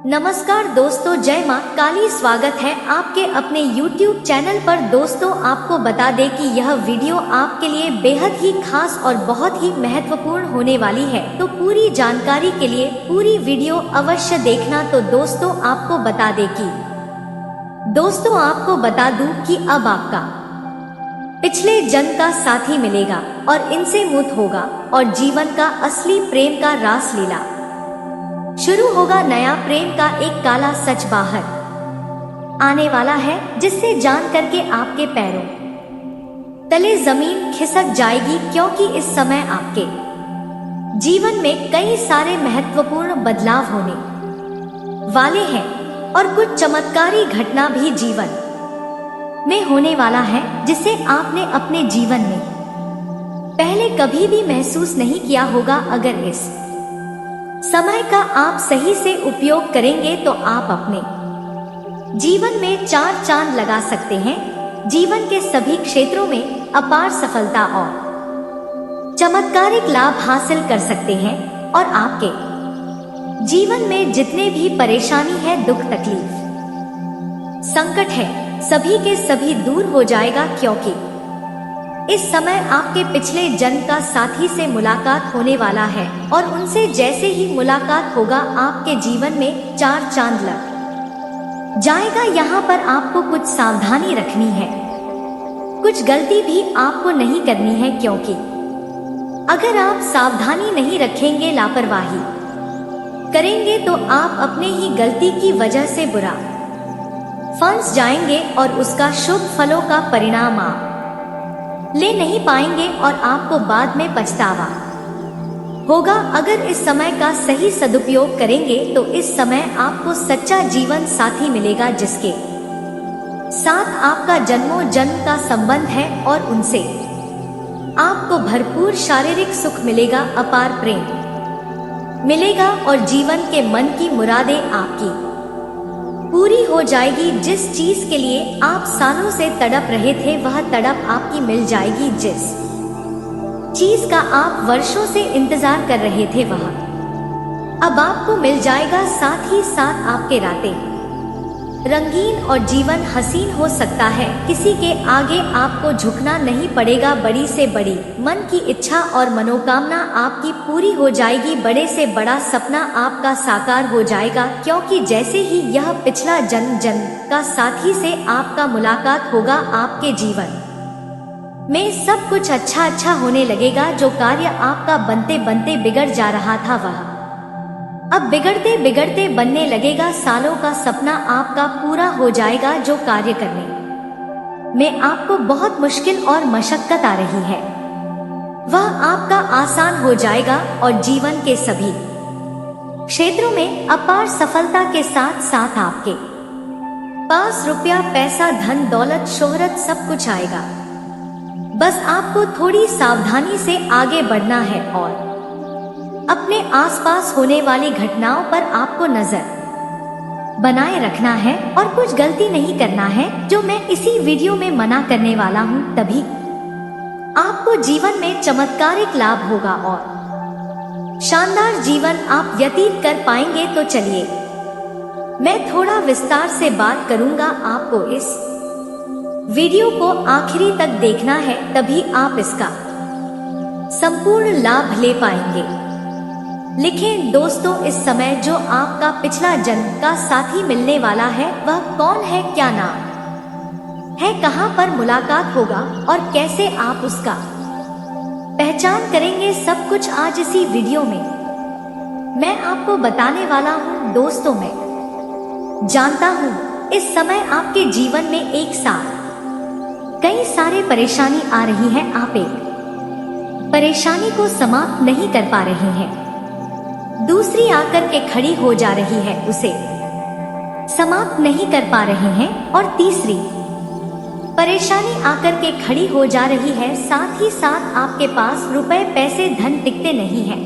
नमस्कार दोस्तों, जय मां काली। स्वागत है आपके अपने YouTube चैनल पर। दोस्तों, आपको बता दें कि यह वीडियो आपके लिए बेहद ही खास और बहुत ही महत्वपूर्ण होने वाली है, तो पूरी जानकारी के लिए पूरी वीडियो अवश्य देखना। तो दोस्तों, आपको बता दूं कि अब आपका पिछले जन्म का साथी मिलेगा और इनसे मुक्त होगा और जीवन का असली प्रेम का रास लीला शुरू होगा। नया प्रेम का एक काला सच बाहर आने वाला है, जिससे जान करके आपके पैरों तले जमीन खिसक जाएगी, क्योंकि इस समय आपके जीवन में कई सारे महत्वपूर्ण बदलाव होने वाले हैं और कुछ चमत्कारी घटना भी जीवन में होने वाला है, जिसे आपने अपने जीवन में पहले कभी भी महसूस नहीं किया होगा। अगर इस समय का आप सही से उपयोग करेंगे तो आप अपने जीवन में चार चांद लगा सकते हैं। जीवन के सभी क्षेत्रों में अपार सफलता और चमत्कारिक लाभ हासिल कर सकते हैं और आपके जीवन में जितने भी परेशानी है, दुख, तकलीफ, संकट है, सभी के सभी दूर हो जाएगा, क्योंकि इस समय आपके पिछले जन्म का साथी से मुलाकात होने वाला है और उनसे जैसे ही मुलाकात होगा, आपके जीवन में चार चांद लग जाएगा। यहाँ पर आपको कुछ सावधानी रखनी है, कुछ गलती भी आपको नहीं करनी है, क्योंकि अगर आप सावधानी नहीं रखेंगे, लापरवाही करेंगे, तो आप अपने ही गलती की वजह से बुरा फंस जाएंगे और उसका शुभ फलों का परिणाम आप ले नहीं पाएंगे और आपको बाद में पछतावा होगा। अगर इस समय का सही सदुपयोग करेंगे तो इस समय आपको सच्चा जीवन साथी मिलेगा, जिसके साथ आपका जन्मों जन्म का संबंध है और उनसे आपको भरपूर शारीरिक सुख मिलेगा, अपार प्रेम मिलेगा और जीवन के मन की मुरादें आपकी पूरी हो जाएगी। जिस चीज के लिए आप सालों से तड़प रहे थे, वह तड़प आपकी मिल जाएगी। जिस चीज का आप वर्षों से इंतजार कर रहे थे, वह अब आपको मिल जाएगा। साथ ही साथ आपके रातें रंगीन और जीवन हसीन हो सकता है। किसी के आगे आपको झुकना नहीं पड़ेगा। बड़ी से बड़ी मन की इच्छा और मनोकामना आपकी पूरी हो जाएगी। बड़े से बड़ा सपना आपका साकार हो जाएगा, क्योंकि जैसे ही यह पिछला जन्म का साथी से आपका मुलाकात होगा, आपके जीवन में सब कुछ अच्छा होने लगेगा। जो कार्य आपका बनते बनते बिगड़ जा रहा था, वह अब बिगड़ते बिगड़ते बनने लगेगा। सालों का सपना आपका पूरा हो जाएगा। जो कार्य करने में आपको बहुत मुश्किल और मशक्कत आ रही है, वह आपका आसान हो जाएगा और जीवन के सभी क्षेत्रों में अपार सफलता के साथ साथ आपके पास रुपया, पैसा, धन, दौलत, शोहरत सब कुछ आएगा। बस आपको थोड़ी सावधानी से आगे बढ़ना है और अपने आसपास होने वाली घटनाओं पर आपको नजर बनाए रखना है और कुछ गलती नहीं करना है, जो मैं इसी वीडियो में मना करने वाला हूँ। तभी आपको जीवन में चमत्कारिक लाभ होगा और शानदार जीवन आप व्यतीत कर पाएंगे। तो चलिए, मैं थोड़ा विस्तार से बात करूंगा। आपको इस वीडियो को आखिरी तक देखना है, तभी आप इसका संपूर्ण लाभ ले पाएंगे। लिखें दोस्तों, इस समय जो आपका पिछला जन्म का साथी मिलने वाला है, वह कौन है, क्या नाम है, कहां पर मुलाकात होगा और कैसे आप उसका पहचान करेंगे, सब कुछ आज इसी वीडियो में मैं आपको बताने वाला हूं। दोस्तों, मैं जानता हूं इस समय आपके जीवन में एक साथ कई सारे परेशानी आ रही है। आप एक परेशानी को समाप्त नहीं कर पा रहे हैं, दूसरी आकर के खड़ी हो जा रही है, उसे समाप्त नहीं कर पा रहे हैं, और तीसरी परेशानी आकर के खड़ी हो जा रही है। साथ ही साथ आपके पास रुपए, पैसे, धन टिकते नहीं है।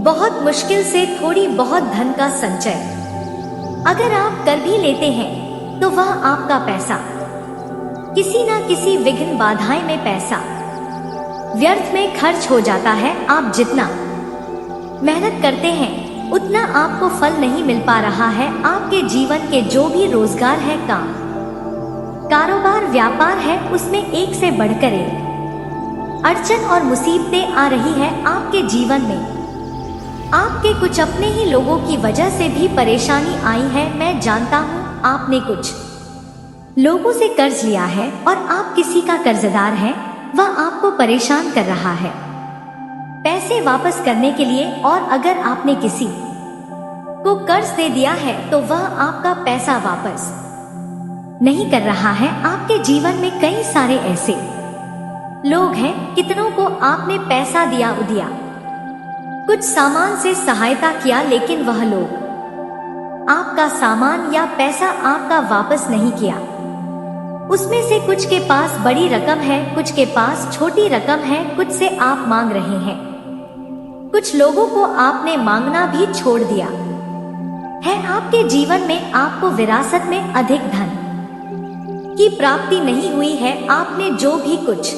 बहुत मुश्किल से थोड़ी बहुत धन का संचय अगर आप कर भी लेते हैं, तो वह आपका पैसा किसी ना किसी विघ्न बाधाएं में पैसा व्यर्थ में खर्च हो जाता है। आप जितना मेहनत करते हैं, उतना आपको फल नहीं मिल पा रहा है। आपके जीवन के जो भी रोजगार है, काम, कारोबार, व्यापार है, उसमें एक से बढ़कर एक अड़चन और मुसीबतें आ रही है आपके जीवन में। आपके कुछ अपने ही लोगों की वजह से भी परेशानी आई है। मैं जानता हूँ आपने कुछ लोगों से कर्ज लिया है और आप किसी का कर्जदार हैं। वह आपको परेशान कर रहा है पैसे वापस करने के लिए, और अगर आपने किसी को कर्ज दे दिया है तो वह आपका पैसा वापस नहीं कर रहा है। आपके जीवन में कई सारे ऐसे लोग हैं, कितनों को आपने पैसा दिया, कुछ सामान से सहायता किया, लेकिन वह लोग आपका सामान या पैसा आपका वापस नहीं किया। उसमें से कुछ के पास बड़ी रकम है, कुछ के पास छोटी रकम है, कुछ से आप मांग रहे हैं, कुछ लोगों को आपने मांगना भी छोड़ दिया है। आपके जीवन में आपको विरासत में अधिक धन की प्राप्ति नहीं हुई है। आपने जो भी कुछ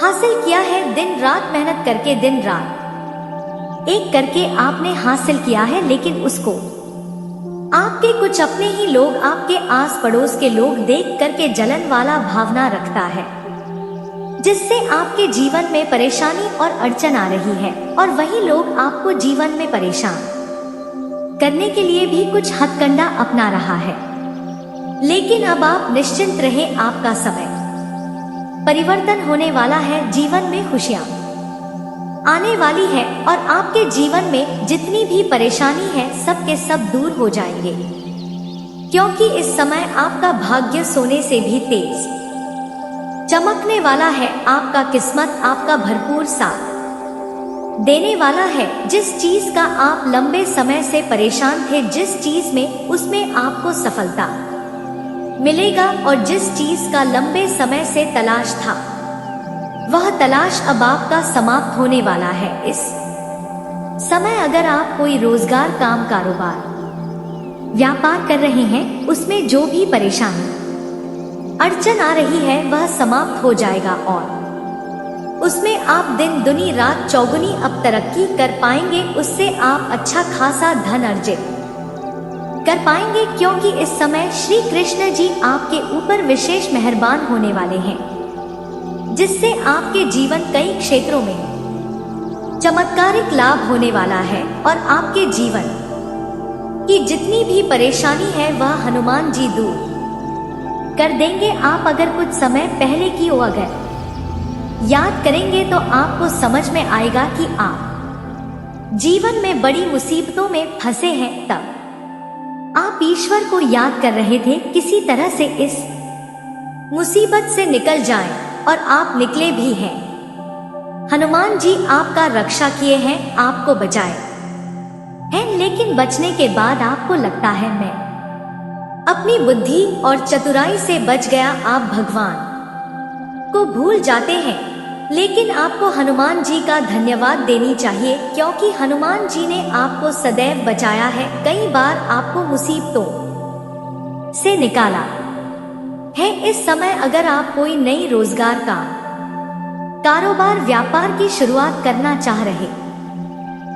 हासिल किया है, दिन रात मेहनत करके, दिन रात एक करके आपने हासिल किया है, लेकिन उसको आपके कुछ अपने ही लोग, आपके आस पड़ोस के लोग देख करके जलन वाला भावना रखता है, जिससे आपके जीवन में परेशानी और अड़चन आ रही है। और वही लोग आपको जीवन में परेशान करने के लिए भी कुछ हथकंडा अपना रहा है। लेकिन अब आप निश्चिंत रहे, आपका समय परिवर्तन होने वाला है। जीवन में खुशियां आने वाली है और आपके जीवन में जितनी भी परेशानी है, सब के सब दूर हो जाएंगे, क्योंकि इस समय आपका भाग्य सोने से भी तेज चमकने वाला है। आपका किस्मत आपका भरपूर साथ देने वाला है। जिस चीज का आप लंबे समय से परेशान थे, जिस चीज में, उसमें आपको सफलता मिलेगा, और जिस चीज का लंबे समय से तलाश था, वह तलाश अब आपका समाप्त होने वाला है। इस समय अगर आप कोई रोजगार, काम, कारोबार, व्यापार कर रहे हैं, उसमें जो भी परेशानी, अड़चन आ रही है, वह समाप्त हो जाएगा और उसमें आप दिन दुनी रात चौगुनी अब तरक्की कर पाएंगे। उससे आप अच्छा खासा धन अर्जित कर पाएंगे, क्योंकि इस समय श्री कृष्ण जी आपके ऊपर विशेष मेहरबान होने वाले हैं, जिससे आपके जीवन कई क्षेत्रों में चमत्कारिक लाभ होने वाला है। और आपके जीवन की जितनी भी परेशानी है, वह हनुमान जी दूर कर देंगे। आप अगर कुछ समय पहले की हो अगर याद करेंगे तो आपको समझ में आएगा कि आप जीवन में बड़ी मुसीबतों में फंसे हैं। तब आप ईश्वर को याद कर रहे थे, किसी तरह से इस मुसीबत से निकल जाएं, और आप निकले भी हैं। हनुमान जी आपका रक्षा किए हैं, आपको बचाए हैं, लेकिन बचने के बाद आपको लगता है मैं अपनी बुद्धि और चतुराई से बच गया। आप भगवान को भूल जाते हैं, लेकिन आपको हनुमान जी का धन्यवाद देनी चाहिए, क्योंकि हनुमान जी ने आपको सदैव बचाया है। कई बार आपको मुसीबतों से निकाला है। इस समय अगर आप कोई नई रोजगार, काम, कारोबार, व्यापार की शुरुआत करना चाह रहे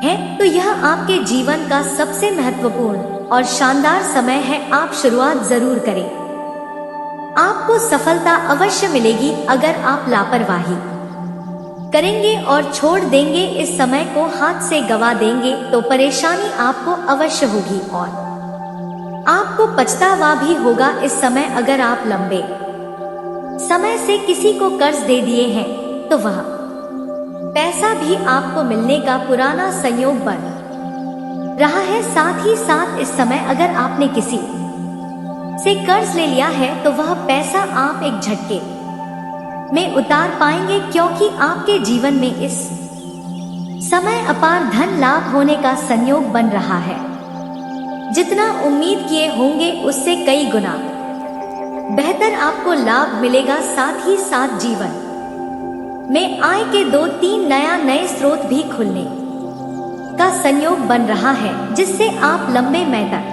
हैं, तो यह आपके जीवन का सबसे महत्वपूर्ण और शानदार समय है। आप शुरुआत जरूर करें, आपको सफलता अवश्य मिलेगी। अगर आप लापरवाही करेंगे और छोड़ देंगे, इस समय को हाथ से गवा देंगे, तो परेशानी आपको अवश्य होगी और आपको पछतावा भी होगा। इस समय अगर आप लंबे समय से किसी को कर्ज दे दिए हैं, तो वह पैसा भी आपको मिलने का पुराना संयोग बन रहा है। साथ ही साथ इस समय अगर आपने किसी से कर्ज ले लिया है, तो वह पैसा आप एक झटके में उतार पाएंगे, क्योंकि आपके जीवन में इस समय अपार धन लाभ होने का संयोग बन रहा है। जितना उम्मीद किए होंगे उससे कई गुना बेहतर आपको लाभ मिलेगा। साथ ही साथ जीवन में आय के 2-3 नए स्रोत भी खुलने का संयोग बन रहा है, जिससे आप लंबे समय तक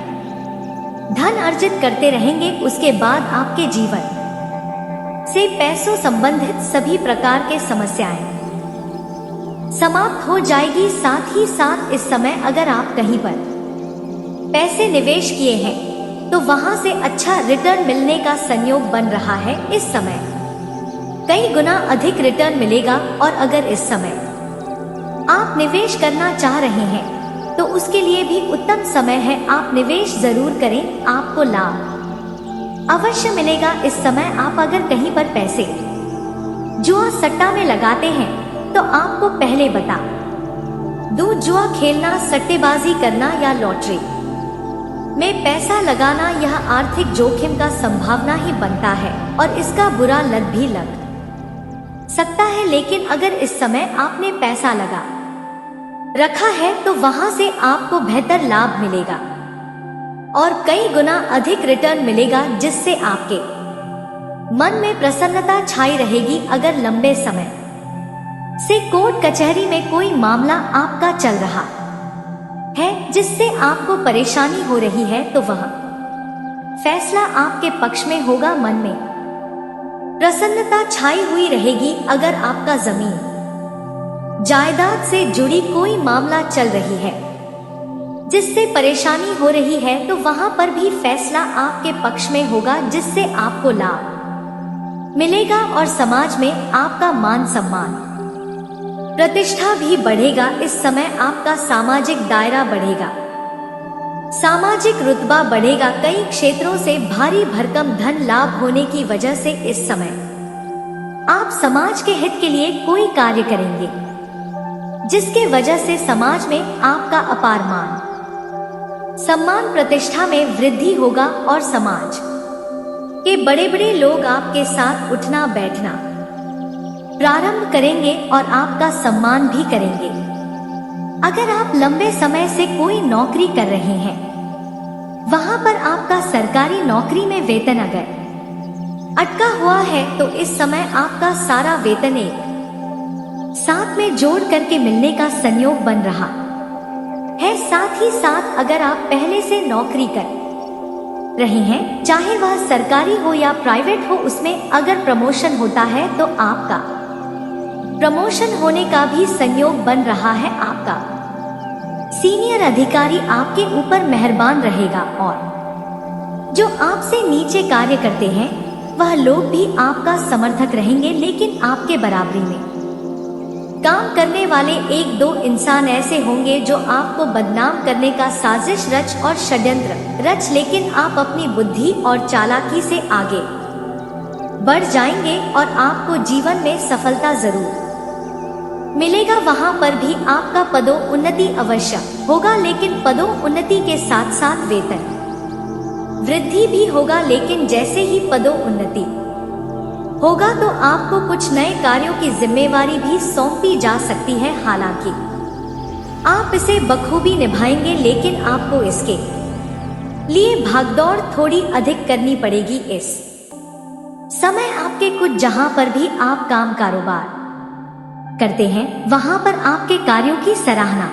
धन अर्जित करते रहेंगे। उसके बाद आपके जीवन से पैसों संबंधित सभी प्रकार के समस्याएं समाप्त हो जाएगी। साथ ही साथ इस समय अगर आप कहीं पर पैसे निवेश किए हैं तो वहां से अच्छा रिटर्न मिलने का संयोग बन रहा है। इस समय कई गुना अधिक रिटर्न मिलेगा। और अगर इस समय आप निवेश करना चाह रहे हैं तो उसके लिए भी उत्तम समय है। आप निवेश जरूर करें, आपको लाभ अवश्य मिलेगा। इस समय आप अगर कहीं पर पैसे जुआ सट्टा में लगाते हैं तो आपको पहले बता दूं, जुआ खेलना, सट्टेबाजी करना या लॉटरी में पैसा लगाना यह आर्थिक जोखिम का संभावना ही बनता है और इसका बुरा लत भी लग सकता है। लेकिन अगर इस समय आपने पैसा लगा रखा है तो वहां से आपको बेहतर लाभ मिलेगा और कई गुना अधिक रिटर्न मिलेगा, जिससे आपके मन में प्रसन्नता छाई रहेगी। अगर लंबे समय से कोर्ट कचहरी में कोई मामला आपका चल रहा है जिससे आपको परेशानी हो रही है तो वह फैसला आपके पक्ष में होगा। मन में प्रसन्नता छाई हुई रहेगी। अगर आपका जमीन जायदाद से जुड़ी कोई मामला चल रही है जिससे परेशानी हो रही है तो वहां पर भी फैसला आपके पक्ष में होगा, जिससे आपको लाभ मिलेगा और समाज में आपका मान सम्मान प्रतिष्ठा भी बढ़ेगा। इस समय आपका सामाजिक दायरा बढ़ेगा, सामाजिक रुतबा बढ़ेगा। कई क्षेत्रों से भारी भरकम धन लाभ होने की वजह से इस समय आप समाज के हित के लिए कोई कार्य करेंगे जिसके वजह से समाज में आपका अपार मान सम्मान प्रतिष्ठा में वृद्धि होगा और समाज के बड़े बड़े लोग आपके साथ उठना बैठना प्रारंभ करेंगे और आपका सम्मान भी करेंगे। अगर आप लंबे समय से कोई नौकरी कर रहे हैं, वहां पर आपका सरकारी नौकरी में वेतन अगर अटका हुआ है तो इस समय आपका सारा वेतन एक साथ में जोड़ करके मिलने का संयोग बन रहा है। साथ ही साथ अगर आप पहले से नौकरी कर रहे हैं, चाहे वह सरकारी हो या प्राइवेट हो, उसमें अगर प्रमोशन होता है तो आपका प्रमोशन होने का भी संयोग बन रहा है। आपका सीनियर अधिकारी आपके ऊपर मेहरबान रहेगा और जो आपसे नीचे कार्य करते हैं वह लोग भी आपका समर्थक रहेंगे। लेकिन आपके बराबरी में काम करने वाले एक दो इंसान ऐसे होंगे जो आपको बदनाम करने का साजिश रच और षड्यंत्र रच, लेकिन आप अपनी बुद्धि और चालाकी से आगे बढ़ जाएंगे और आपको जीवन में सफलता जरूर मिलेगा। वहां पर भी आपका पदों उन्नति अवश्य होगा, लेकिन पदों उन्नति के साथ साथ वेतन वृद्धि भी होगा। लेकिन जैसे ही पदों उन्नति होगा तो आपको कुछ नए कार्यों की जिम्मेवारी भी सौंपी जा सकती है। हालांकि आप इसे बखूबी निभाएंगे, लेकिन आपको इसके लिए भागदौड़ थोड़ी अधिक करनी पड़ेगी। इस समय आपके कुछ जहां पर भी आप काम कारोबार करते हैं वहां पर आपके कार्यों की सराहना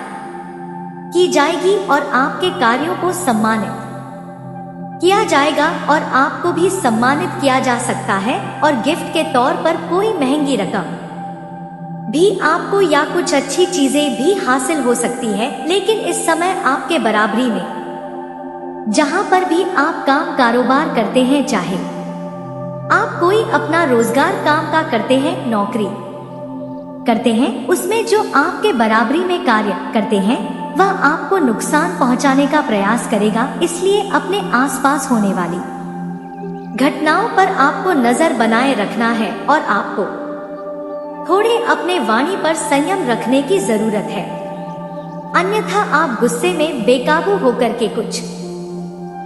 की जाएगी और आपके कार्यों को सम्मानित किया जाएगा और आपको भी सम्मानित किया जा सकता है और गिफ्ट के तौर पर कोई महंगी रकम भी आपको या कुछ अच्छी चीजें भी हासिल हो सकती है। लेकिन इस समय आपके बराबरी में जहां पर भी आप काम कारोबार करते हैं, चाहे आप कोई अपना रोजगार काम का करते हैं, नौकरी करते हैं, उसमें जो आपके बराबरी में कार्य करते हैं वह आपको नुकसान पहुंचाने का प्रयास करेगा। इसलिए अपने आसपास होने वाली घटनाओं पर आपको नजर बनाए रखना है और आपको थोड़े अपने वाणी पर संयम रखने की जरूरत है, अन्यथा आप गुस्से में बेकाबू होकर के कुछ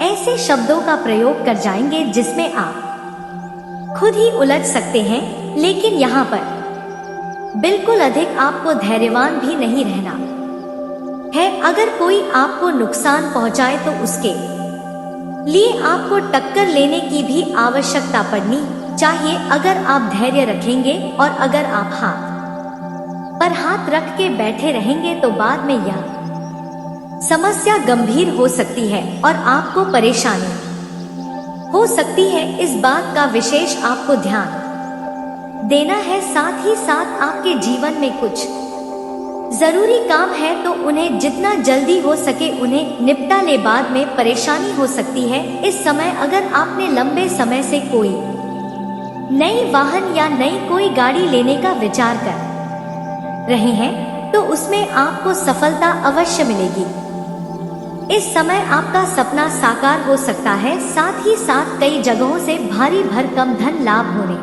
ऐसे शब्दों का प्रयोग कर जाएंगे जिसमें आप खुद ही उलझ सकते हैं। लेकिन यहाँ पर बिल्कुल अधिक आपको धैर्यवान भी नहीं रहना है। अगर कोई आपको नुकसान पहुंचाए तो उसके लिए आपको टक्कर लेने की भी आवश्यकता पड़नी चाहिए। अगर आप धैर्य रखेंगे और अगर आप हाथ पर हाथ रख के बैठे रहेंगे तो बाद में यह समस्या गंभीर हो सकती है और आपको परेशानी हो सकती है। इस बात का विशेष आपको ध्यान देना है। साथ ही साथ आपके जीवन में कुछ जरूरी काम है तो उन्हें जितना जल्दी हो सके उन्हें निपटा ले, बाद में परेशानी हो सकती है। इस समय अगर आपने लंबे समय से कोई नई वाहन या नई कोई गाड़ी लेने का विचार कर रहे हैं तो उसमें आपको सफलता अवश्य मिलेगी। इस समय आपका सपना साकार हो सकता है, साथ ही साथ कई जगहों से भारी भरकम धन लाभ होने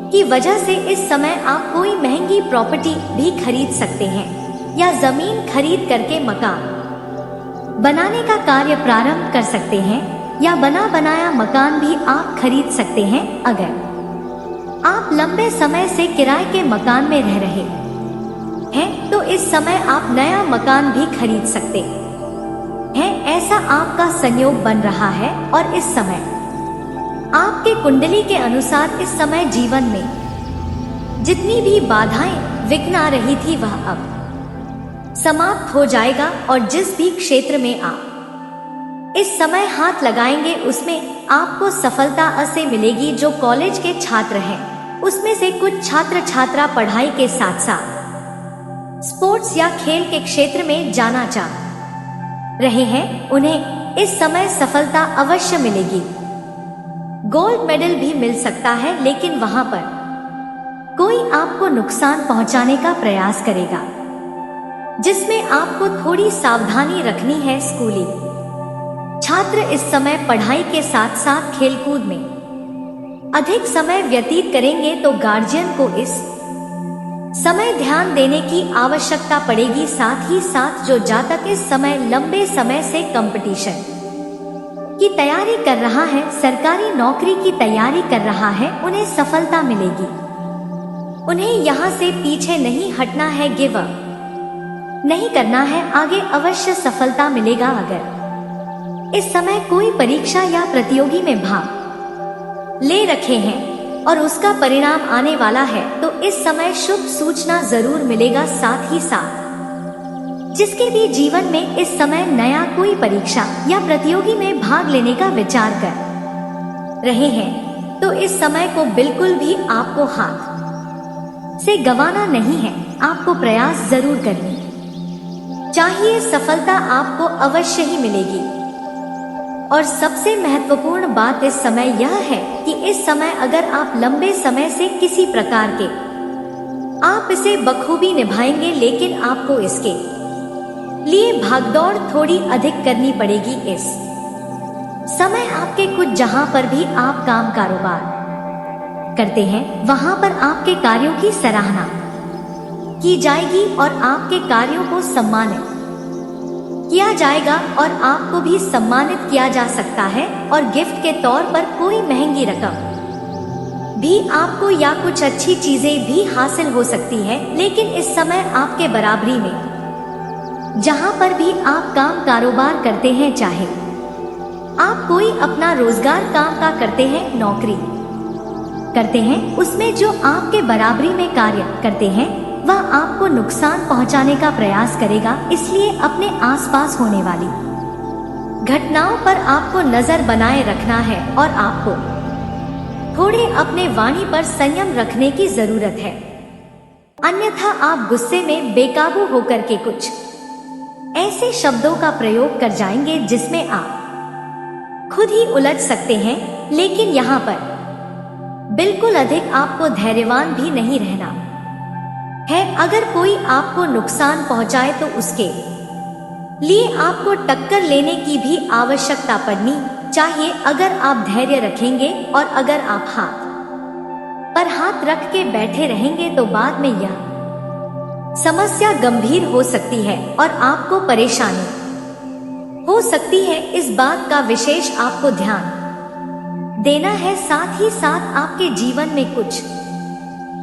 की वजह से इस समय आप कोई महंगी प्रॉपर्टी भी खरीद सकते हैं या जमीन खरीद करके मकान बनाने का कार्य प्रारंभ कर सकते हैं, या बना बनाया मकान भी आप खरीद सकते हैं। अगर आप लंबे समय से किराए के मकान में रह रहे हैं तो इस समय आप नया मकान भी खरीद सकते हैं। ऐसा आपका संयोग बन रहा है और इस समय आपके कुंडली के अनुसार इस समय जीवन में जितनी भी बाधाएं विघ्न आ रही थी वह अब समाप्त हो जाएगा, और जिस भी क्षेत्र में आप इस समय हाथ लगाएंगे उसमें आपको सफलता अवश्य मिलेगी। जो कॉलेज के छात्र हैं उसमें से कुछ छात्र छात्रा पढ़ाई के साथ साथ स्पोर्ट्स या खेल के क्षेत्र में जाना चाह रहे हैं, उन्हें इस समय सफलता अवश्य मिलेगी। गोल्ड मेडल भी मिल सकता है, लेकिन वहां पर कोई आपको नुकसान पहुंचाने का प्रयास करेगा जिसमें आपको थोड़ी सावधानी रखनी है। स्कूली छात्र इस समय पढ़ाई के साथ साथ खेलकूद में अधिक समय व्यतीत करेंगे तो गार्जियन को इस समय ध्यान देने की आवश्यकता पड़ेगी। साथ ही साथ जो जातक इस समय लंबे समय से कंपटीशन की तैयारी कर रहा है, सरकारी नौकरी की तैयारी कर रहा है, उन्हें सफलता मिलेगी। उन्हें यहाँ से पीछे नहीं हटना है, गिव अप नहीं करना है, आगे अवश्य सफलता मिलेगा। अगर इस समय कोई परीक्षा या प्रतियोगी में भाग ले रखे हैं और उसका परिणाम आने वाला है तो इस समय शुभ सूचना जरूर मिलेगा। साथ ही साथ जिसके भी जीवन में इस समय नया कोई परीक्षा या प्रतियोगी में भाग लेने का विचार कर रहे हैं तो इस समय को बिल्कुल भी आपको हाथ से गंवाना नहीं है, आपको प्रयास जरूर करनी चाहिए। सफलता आपको अवश्य ही मिलेगी। और सबसे महत्वपूर्ण बात इस समय यह है कि इस समय अगर आप लंबे समय से किसी प्रकार के आप इसे बखूबी निभाएंगे, लेकिन आपको इसके लिए भागदौड़ थोड़ी अधिक करनी पड़ेगी। इस समय आपके कुछ जहां पर भी आप काम कारोबार करते हैं वहां पर आपके कार्यों की सराहना की जाएगी और आपके कार्यों को सम्मानित किया जाएगा, और आपको भी सम्मानित किया जा सकता है। और गिफ्ट के तौर पर कोई महंगी रकम भी आपको या कुछ अच्छी चीजें भी हासिल हो सकती है। लेकिन इस समय आपके बराबरी में जहां पर भी आप काम कारोबार करते हैं, चाहे आप कोई अपना रोजगार काम का करते हैं, नौकरी करते हैं, उसमें जो आपके बराबरी में कार्य करते हैं वह आपको नुकसान पहुंचाने का प्रयास करेगा। इसलिए अपने आसपास होने वाली घटनाओं पर आपको नजर बनाए रखना है और आपको थोड़े अपने वाणी पर संयम रखने की जरूरत है, अन्यथा आप गुस्से में बेकाबू होकर के कुछ ऐसे शब्दों का प्रयोग कर जाएंगे जिसमें आप खुद ही उलझ सकते हैं। लेकिन यहाँ पर बिल्कुल अधिक आपको धैर्यवान भी नहीं रहना है। अगर कोई आपको नुकसान पहुंचाए तो उसके लिए आपको टक्कर लेने की भी आवश्यकता पड़नी चाहिए। अगर आप धैर्य रखेंगे और अगर आप हाथ पर हाथ रख के बैठे रहेंगे तो बाद में यह समस्या गंभीर हो सकती है और आपको परेशानी हो सकती है। इस बात का विशेष आपको ध्यान देना है। साथ ही साथ आपके जीवन में कुछ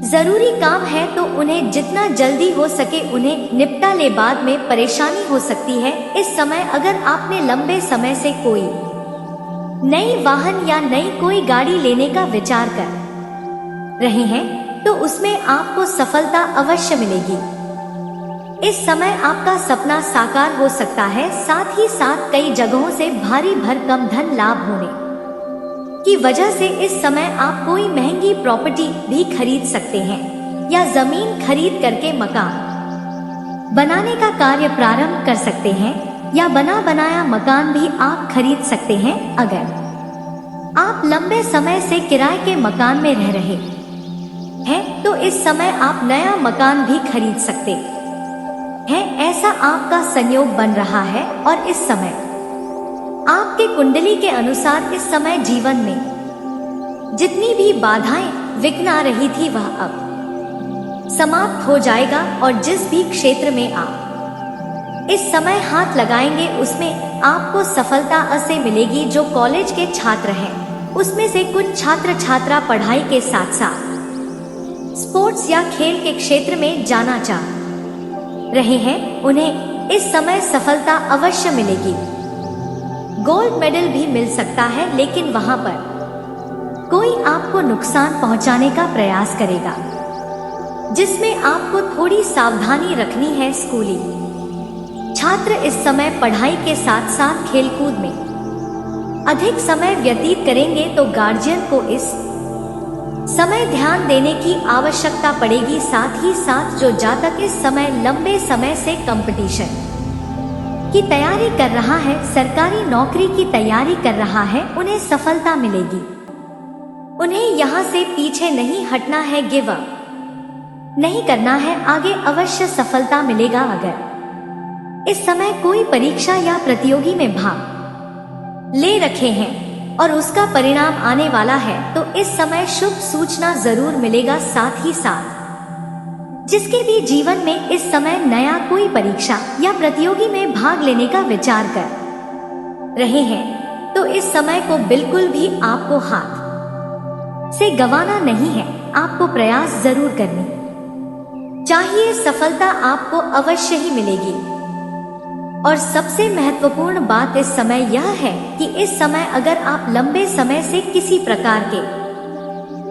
जरूरी काम है तो उन्हें जितना जल्दी हो सके उन्हें निपटा ले, बाद में परेशानी हो सकती है। इस समय अगर आपने लंबे समय से कोई नई वाहन या नई कोई गाड़ी लेने का विचार कर रहे हैं तो उसमें आपको सफलता अवश्य मिलेगी। इस समय आपका सपना साकार हो सकता है। साथ ही साथ कई जगहों से भारी भरकम धन लाभ होने की वजह से इस समय आप कोई महंगी प्रॉपर्टी भी खरीद सकते हैं या जमीन खरीद करके मकान बनाने का कार्य प्रारंभ कर सकते हैं या बना बनाया मकान भी आप खरीद सकते हैं। अगर आप लंबे समय से किराए के मकान में रह रहे हैं तो इस समय आप नया मकान भी खरीद सकते हैं। ऐसा आपका संयोग बन रहा है और इस समय आपके कुंडली के अनुसार इस समय जीवन में जितनी भी बाधाएं विघ्न आ रही थी वह अब समाप्त हो जाएगा और जिस भी क्षेत्र में आप इस समय हाथ लगाएंगे उसमें आपको सफलता अवश्य मिलेगी। जो कॉलेज के छात्र हैं उसमें से कुछ छात्र छात्रा पढ़ाई के साथ साथ स्पोर्ट्स या खेल के क्षेत्र में जाना चाह रहे हैं, उन्हें इस समय सफलता अवश्य मिलेगी। गोल्ड मेडल भी मिल सकता है, लेकिन वहां पर कोई आपको नुकसान पहुंचाने का प्रयास करेगा जिसमें आपको थोड़ी सावधानी रखनी है। स्कूली छात्र इस समय पढ़ाई के साथ साथ खेलकूद में अधिक समय व्यतीत करेंगे तो गार्जियन को इस समय ध्यान देने की आवश्यकता पड़ेगी। साथ ही साथ जो जातक इस समय लंबे समय से कंपटीशन की तैयारी कर रहा है, सरकारी नौकरी की तैयारी कर रहा है, उन्हें सफलता मिलेगी। उन्हें यहाँ से पीछे नहीं हटना है, गिव अप नहीं करना है, आगे अवश्य सफलता मिलेगा। अगर इस समय कोई परीक्षा या प्रतियोगी में भाग ले रखे हैं और उसका परिणाम आने वाला है तो इस समय शुभ सूचना जरूर मिलेगा। साथ ही साथ जिसके भी जीवन में इस समय नया कोई परीक्षा या प्रतियोगी में भाग लेने का विचार कर रहे हैं तो इस समय को बिल्कुल भी आपको हाथ से गंवाना नहीं है, आपको प्रयास जरूर करनी चाहिए। सफलता आपको अवश्य ही मिलेगी। और सबसे महत्वपूर्ण बात इस समय यह है कि इस समय अगर आप लंबे समय से किसी प्रकार के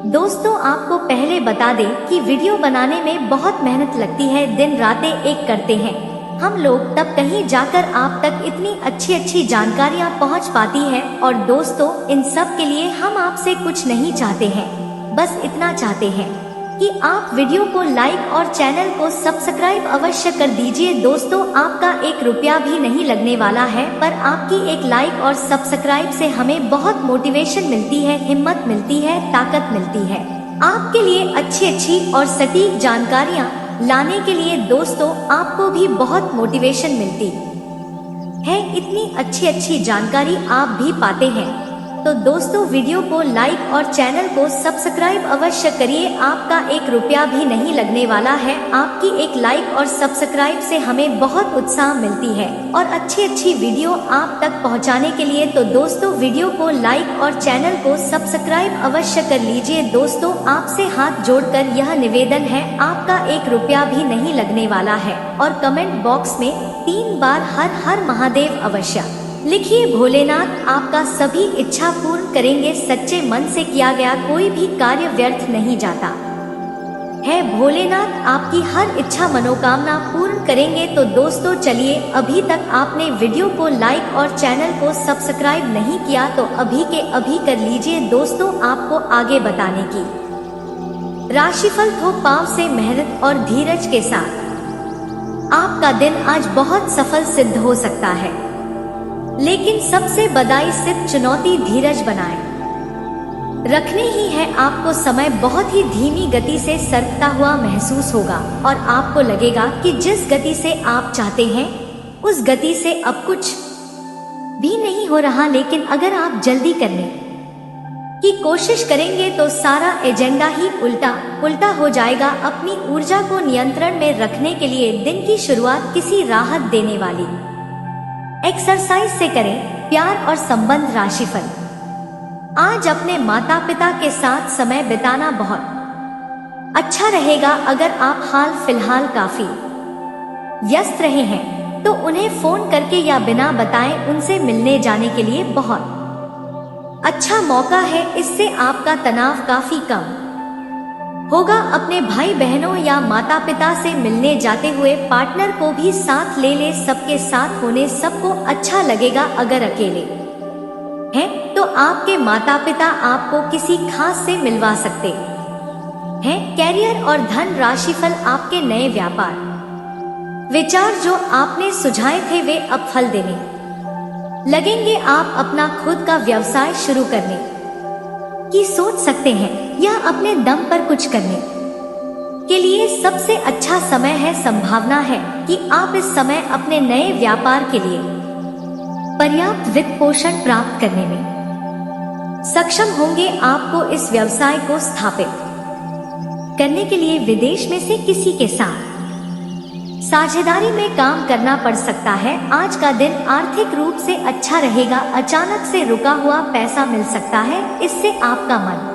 दोस्तों, आपको पहले बता दें कि वीडियो बनाने में बहुत मेहनत लगती है, दिन रातें एक करते हैं हम लोग, तब कहीं जाकर आप तक इतनी अच्छी जानकारियां पहुंच पाती है। और दोस्तों, इन सब के लिए हम आपसे कुछ नहीं चाहते हैं, बस इतना चाहते हैं कि आप वीडियो को लाइक और चैनल को सब्सक्राइब अवश्य कर दीजिए। दोस्तों, आपका 1 रुपया भी नहीं लगने वाला है, पर आपकी एक लाइक और सब्सक्राइब से हमें बहुत मोटिवेशन मिलती है, हिम्मत मिलती है, ताकत मिलती है आपके लिए अच्छी और सटीक जानकारियां लाने के लिए। दोस्तों, आपको भी बहुत मोटिवेशन मिलती है, इतनी अच्छी जानकारी आप भी पाते हैं। तो दोस्तों, वीडियो को लाइक और चैनल को सब्सक्राइब अवश्य करिए, आपका 1 रुपया भी नहीं लगने वाला है। आपकी एक लाइक और सब्सक्राइब से हमें बहुत उत्साह मिलती है और अच्छी वीडियो आप तक पहुंचाने के लिए। तो दोस्तों, वीडियो को लाइक और चैनल को सब्सक्राइब अवश्य कर लीजिए। दोस्तों, आपसे हाथ जोड़कर यह निवेदन है, आपका 1 रुपया भी नहीं लगने वाला है और कमेंट बॉक्स में 3 बार हर हर महादेव अवश्य लिखिए। भोलेनाथ आपका सभी इच्छा पूर्ण करेंगे। सच्चे मन से किया गया कोई भी कार्य व्यर्थ नहीं जाता है, भोलेनाथ आपकी हर इच्छा मनोकामना पूर्ण करेंगे। तो दोस्तों, चलिए, अभी तक आपने वीडियो को लाइक और चैनल को सब्सक्राइब नहीं किया तो अभी के अभी कर लीजिए। दोस्तों, आपको आगे बताने की राशिफल थोक पाव से मेहनत और धीरज के साथ आपका दिन आज बहुत सफल सिद्ध हो सकता है, लेकिन सबसे बड़ी सिद्ध चुनौती धीरज बनाए रखने ही है। आपको समय बहुत ही धीमी गति से सरकता हुआ महसूस होगा और आपको लगेगा कि जिस गति से आप चाहते हैं उस गति से अब कुछ भी नहीं हो रहा, लेकिन अगर आप जल्दी करने की कोशिश करेंगे तो सारा एजेंडा ही उल्टा हो जाएगा। अपनी ऊर्जा को नियंत्रण में रखने के लिए दिन की शुरुआत किसी राहत देने वाली एक्सरसाइज से करें। प्यार और संबंध राशिफल, आज अपने माता पिता के साथ समय बिताना बहुत अच्छा रहेगा। अगर आप हाल फिलहाल काफी व्यस्त रहे हैं तो उन्हें फोन करके या बिना बताए उनसे मिलने जाने के लिए बहुत अच्छा मौका है, इससे आपका तनाव काफी कम होगा। अपने भाई बहनों या माता पिता से मिलने जाते हुए पार्टनर को भी साथ ले सबके साथ होने सबको अच्छा लगेगा। अगर अकेले हैं तो आपके माता पिता आपको किसी खास से मिलवा सकते हैं। कैरियर और धन राशिफल, आपके नए व्यापार विचार जो आपने सुझाए थे वे अब फल देने लगेंगे। आप अपना खुद का व्यवसाय शुरू करने की सोच सकते हैं या अपने दम पर कुछ करने के लिए सबसे अच्छा समय है। संभावना है कि आप इस समय अपने नए व्यापार के लिए पर्याप्त वित्त पोषण प्राप्त करने में सक्षम होंगे। आपको इस व्यवसाय को स्थापित करने के लिए विदेश में से किसी के साथ साझेदारी में काम करना पड़ सकता है। आज का दिन आर्थिक रूप से अच्छा रहेगा। अचानक से रुका हुआ पैसा मिल सकता है, इससे आपका मन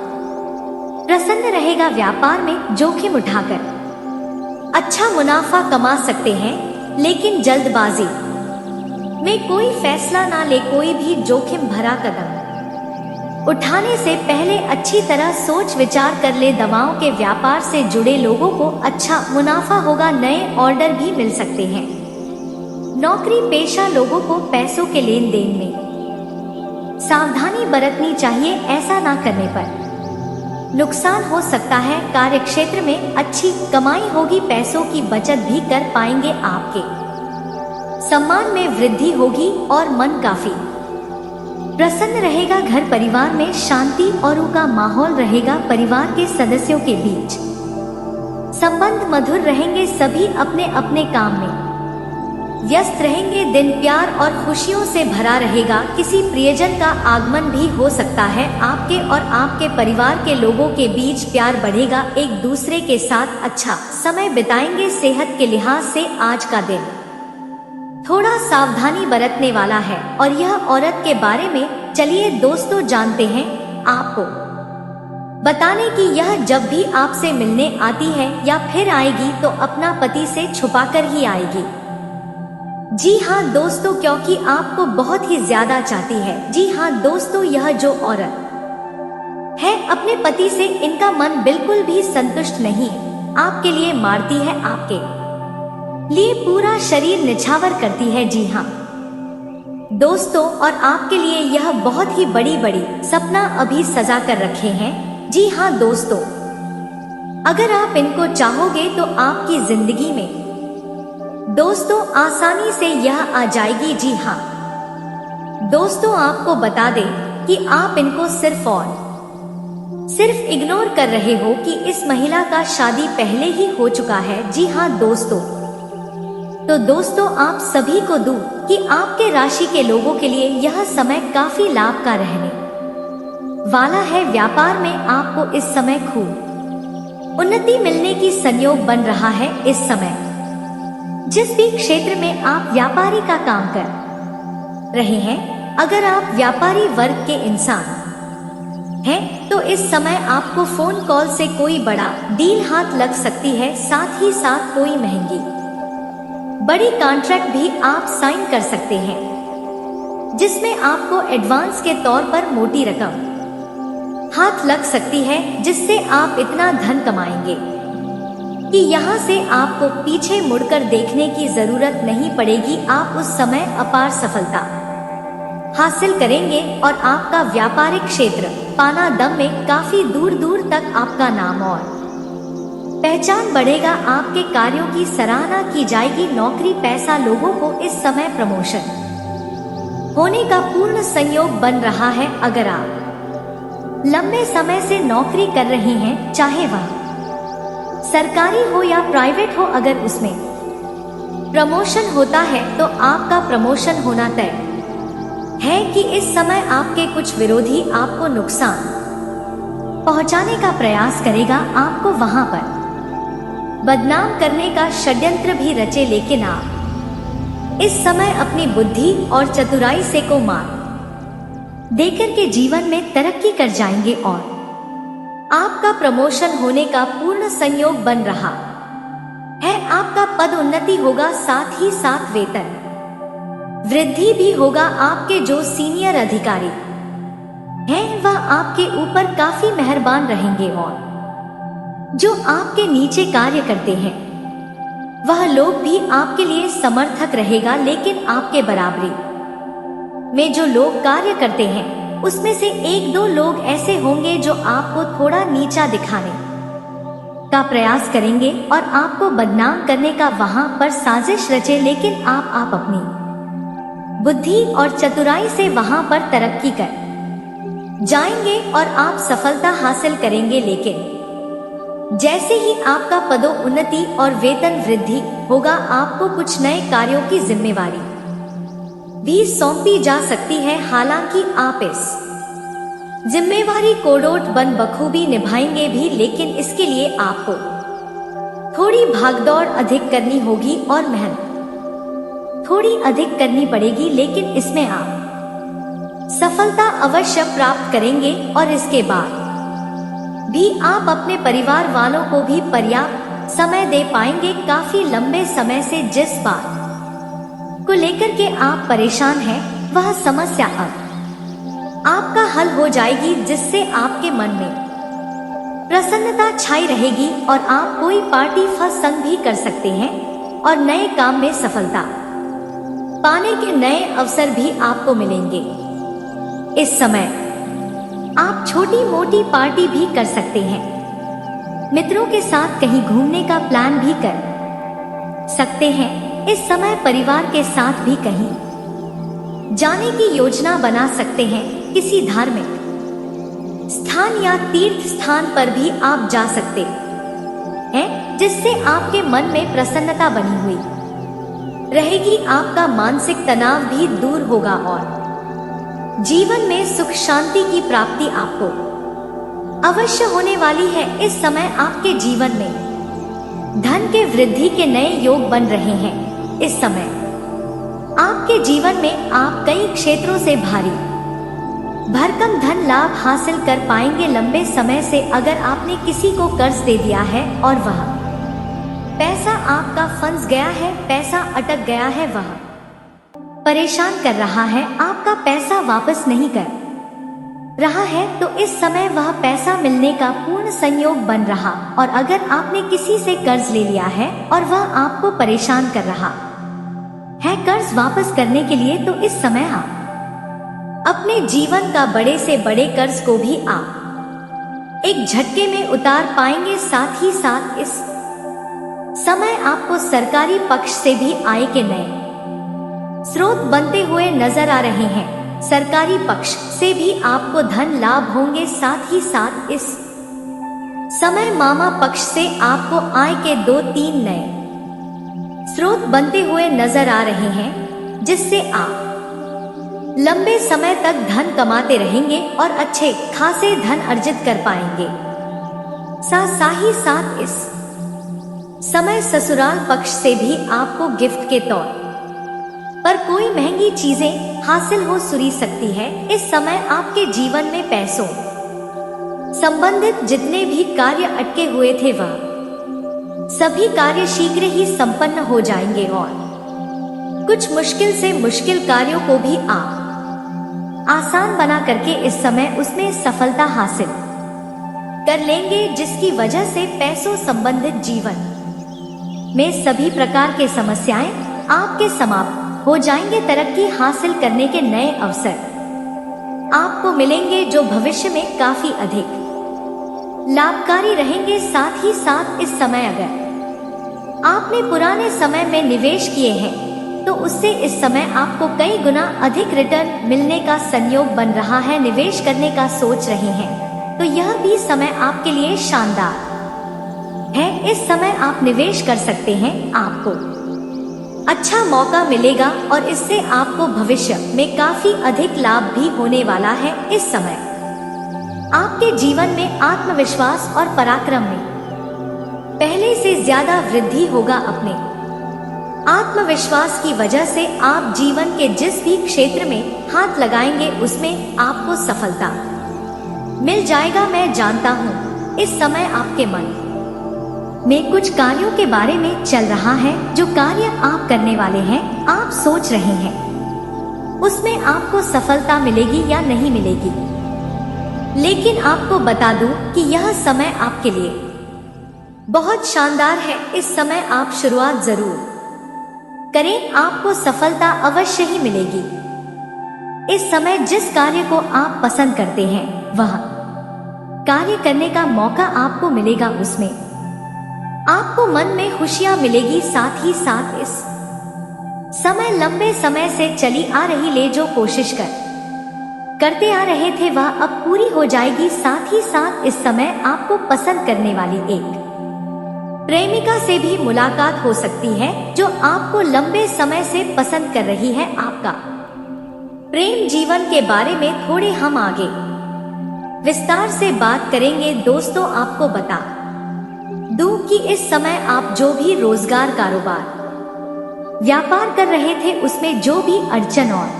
प्रसन्न रहेगा। व्यापार में जोखिम उठाकर अच्छा मुनाफा कमा सकते हैं, लेकिन जल्दबाजी में कोई फैसला ना ले। कोई भी जोखिम भरा कदम उठाने से पहले अच्छी तरह सोच विचार कर ले। दवाओं के व्यापार से जुड़े लोगों को अच्छा मुनाफा होगा। नए ऑर्डर भी मिल सकते हैं। नौकरी पेशा लोगों को पैसों के लेन देन में सावधानी बरतनी चाहिए। ऐसा ना करने पर नुकसान हो सकता है। कार्य क्षेत्र में अच्छी कमाई होगी। पैसों की बचत भी कर पाएंगे। आपके सम्मान में वृद्धि होगी और मन काफी प्रसन्न रहेगा। घर परिवार में शांति और का माहौल रहेगा। परिवार के सदस्यों के बीच संबंध मधुर रहेंगे। सभी अपने अपने काम में व्यस्त रहेंगे। दिन प्यार और खुशियों से भरा रहेगा। किसी प्रियजन का आगमन भी हो सकता है। आपके और आपके परिवार के लोगों के बीच प्यार बढ़ेगा। एक दूसरे के साथ अच्छा समय बिताएंगे। सेहत के लिहाज से आज का दिन थोड़ा सावधानी बरतने वाला है। और यह औरत के बारे में चलिए दोस्तों जानते हैं। आपको बताने की यह जब भी आपसे मिलने आती है या फिर आएगी तो अपना पति से छुपाकर ही आएगी। जी हाँ दोस्तों, क्योंकि आपको बहुत ही ज्यादा चाहती है। जी हाँ दोस्तों, यह जो औरत है अपने पति से इनका मन बिल्कुल भी संतुष्ट नहीं है। आपके लिए मारती है, आपके लिए पूरा शरीर निछावर करती है। जी हाँ दोस्तों, और आपके लिए यह बहुत ही बड़ी बड़ी सपना अभी सजा कर रखे हैं। जी हाँ दोस्तों, अगर आप इनको चाहोगे तो आपकी जिंदगी में दोस्तों आसानी से यह आ जाएगी। जी हाँ दोस्तों, आपको बता दें कि आप इनको सिर्फ इग्नोर कर रहे हो कि इस महिला का शादी पहले ही हो चुका है। जी हाँ दोस्तों, तो दोस्तों आप सभी को दूं कि आपके राशि के लोगों के लिए यह समय काफी लाभ का रहने वाला है। व्यापार में आपको इस समय खूब उन्नति मिलने की संयोग बन रहा है। इस समय जिस भी क्षेत्र में आप व्यापारी का काम कर रहे हैं, अगर आप व्यापारी वर्ग के इंसान हैं तो इस समय आपको फोन कॉल से कोई बड़ा डील हाथ लग सकती है। साथ ही साथ कोई महंगी बड़ी कॉन्ट्रैक्ट भी आप साइन कर सकते हैं, जिसमें आपको एडवांस के तौर पर मोटी रकम हाथ लग सकती है, जिससे आप इतना धन कमाएंगे कि यहाँ से आपको पीछे मुड़कर देखने की जरूरत नहीं पड़ेगी। आप उस समय अपार सफलता हासिल करेंगे और आपका व्यापारिक क्षेत्र पाना दम में काफी दूर दूर तक आपका नाम और पहचान बढ़ेगा। आपके कार्यों की सराहना की जाएगी। नौकरी पैसा लोगों को इस समय प्रमोशन होने का पूर्ण संयोग बन रहा है। अगर आप लंबे समय से नौकरी कर रहे हैं, चाहे वह सरकारी हो या प्राइवेट हो, अगर उसमें प्रमोशन होता है तो आपका प्रमोशन होना तय है कि इस समय आपके कुछ विरोधी आपको नुकसान पहुंचाने का प्रयास करेगा। आपको वहां पर बदनाम करने का षड्यंत्र भी रचे, लेकिन आप इस समय अपनी बुद्धि और चतुराई से को मात देकर के जीवन में तरक्की कर जाएंगे और आपका प्रमोशन होने का पूर्ण संयोग बन रहा है। आपका पद उन्नति होगा, साथ ही साथ वेतन वृद्धि भी होगा। आपके जो सीनियर अधिकारी हैं वह आपके ऊपर काफी मेहरबान रहेंगे और जो आपके नीचे कार्य करते हैं वह लोग भी आपके लिए समर्थक रहेगा। लेकिन आपके बराबरी में जो लोग कार्य करते हैं उसमें से एक दो लोग ऐसे होंगे जो आपको थोड़ा नीचा दिखाने का प्रयास करेंगे और आपको बदनाम करने का वहां पर साजिश रचे, लेकिन आप अपनी बुद्धि और चतुराई से वहां पर तरक्की कर जाएंगे और आप सफलता हासिल करेंगे। लेकिन जैसे ही आपका पदोन्नति और वेतन वृद्धि होगा, आपको कुछ नए कार्यों की जिम्मेवारी भी सौंपी जा सकती है। हालांकि आप इस जिम्मेवारी को बन बखूबी निभाएंगे भी, लेकिन इसके लिए आपको थोड़ी भागदौड़ अधिक करनी होगी और मेहनत थोड़ी अधिक करनी पड़ेगी, लेकिन इसमें आप सफलता अवश्य प्राप्त करेंगे और इसके बाद भी आप अपने परिवार वालों को भी पर्याप्त समय दे पाएंगे। काफी लंबे समय से जिस बात को लेकर के आप परेशान हैं, वह समस्या अब आपका हल हो जाएगी, जिससे आपके मन में प्रसन्नता छाई रहेगी और आप कोई पार्टी फंक्शन भी कर सकते हैं और नए काम में सफलता पाने के नए अवसर भी आपको मिलेंगे। इस समय आप छोटी मोटी पार्टी भी कर सकते हैं, मित्रों के साथ कहीं घूमने का प्लान भी कर सकते हैं। इस समय परिवार के साथ भी कहीं जाने की योजना बना सकते हैं। किसी धार्मिक स्थान या तीर्थ स्थान पर भी आप जा सकते हैं, जिससे आपके मन में प्रसन्नता बनी हुई रहेगी। आपका मानसिक तनाव भी दूर होगा और जीवन में सुख शांति की प्राप्ति आपको अवश्य होने वाली है। इस समय आपके जीवन में धन के वृद्धि के नए योग बन रहे हैं। इस समय आपके जीवन में आप कई क्षेत्रों से भारी भरकम धन लाभ हासिल कर पाएंगे। लंबे समय से अगर आपने किसी को कर्ज दे दिया है और वह पैसा आपका फंस गया है, पैसा अटक गया है, वह परेशान कर रहा है, आपका पैसा वापस नहीं कर रहा है, तो इस समय वह पैसा मिलने का पूर्ण संयोग बन रहा। और अगर आपने किसी से कर्ज ले लिया है और वह आपको परेशान कर रहा है कर्ज वापस करने के लिए, तो इस समय आप अपने जीवन का बड़े से बड़े कर्ज को भी आप एक झटके में उतार पाएंगे। साथ ही साथ इस समय आपको सरकारी पक्ष से भी आय के नए स्रोत बनते हुए नजर आ रहे हैं। सरकारी पक्ष से भी आपको धन लाभ होंगे। साथ ही साथ इस समय मामा पक्ष से आपको आय के 2-3 नए स्रोत बनते हुए नजर आ रहे हैं, जिससे आप लंबे समय तक धन कमाते रहेंगे और अच्छे खासे धन अर्जित कर पाएंगे। साथ ही साथ इस समय ससुराल पक्ष से भी आपको गिफ्ट के तौर पर कोई महंगी चीजें हासिल हो सकती है। इस समय आपके जीवन में पैसों संबंधित जितने भी कार्य अटके हुए थे, वह सभी कार्य शीघ्र ही संपन्न हो जाएंगे और कुछ मुश्किल से मुश्किल कार्यों को भी आप आसान बना करके इस समय उसमें सफलता हासिल कर लेंगे, जिसकी वजह से पैसों संबंधित जीवन में सभी प्रकार के समस्याएं आपके समाप्त हो जाएंगे। तरक्की हासिल करने के नए अवसर आपको मिलेंगे, जो भविष्य में काफी अधिक लाभकारी रहेंगे। साथ ही साथ इस समय अगर आपने पुराने समय में निवेश किए हैं, तो उससे इस समय आपको कई गुना अधिक रिटर्न मिलने का संयोग बन रहा है। निवेश करने का सोच रहे हैं, तो यह भी समय आपके लिए शानदार है। इस समय आप निवेश कर सकते हैं, आपको अच्छा मौका मिलेगा और इससे आपको भविष्य में काफी अधिक लाभ भी होने वाला है। इस समय आपके जीवन में आत्मविश्वास और पराक्रम में पहले से ज्यादा वृद्धि होगा। अपने आत्मविश्वास की वजह से आप जीवन के जिस भी क्षेत्र में हाथ लगाएंगे, उसमें आपको सफलता मिल जाएगा। मैं जानता हूँ इस समय आपके मन में कुछ कार्यों के बारे में चल रहा है। जो कार्य आप करने वाले हैं, आप सोच रहे हैं उसमें आपको सफलता मिलेगी या नहीं मिलेगी, लेकिन आपको बता दूं कि यह समय आपके लिए बहुत शानदार है। इस समय आप शुरुआत जरूर करें, आपको सफलता अवश्य ही मिलेगी। इस समय जिस कार्य को आप पसंद करते हैं, वह कार्य करने का मौका आपको मिलेगा। उसमें आपको मन में खुशियां मिलेगी। साथ ही साथ इस समय लंबे समय से चली आ रही ले जो कोशिश करते आ रहे थे वह अब पूरी हो जाएगी। साथ ही साथ इस समय आपको पसंद करने वाली एक प्रेमिका से भी मुलाकात हो सकती है जो आपको लंबे समय से पसंद कर रही है। आपका प्रेम जीवन के बारे में थोड़े हम आगे विस्तार से बात करेंगे। दोस्तों, आपको बता दूं कि इस समय आप जो भी रोजगार, कारोबार, व्यापार कर रहे थे उसमें जो भी अड़चन और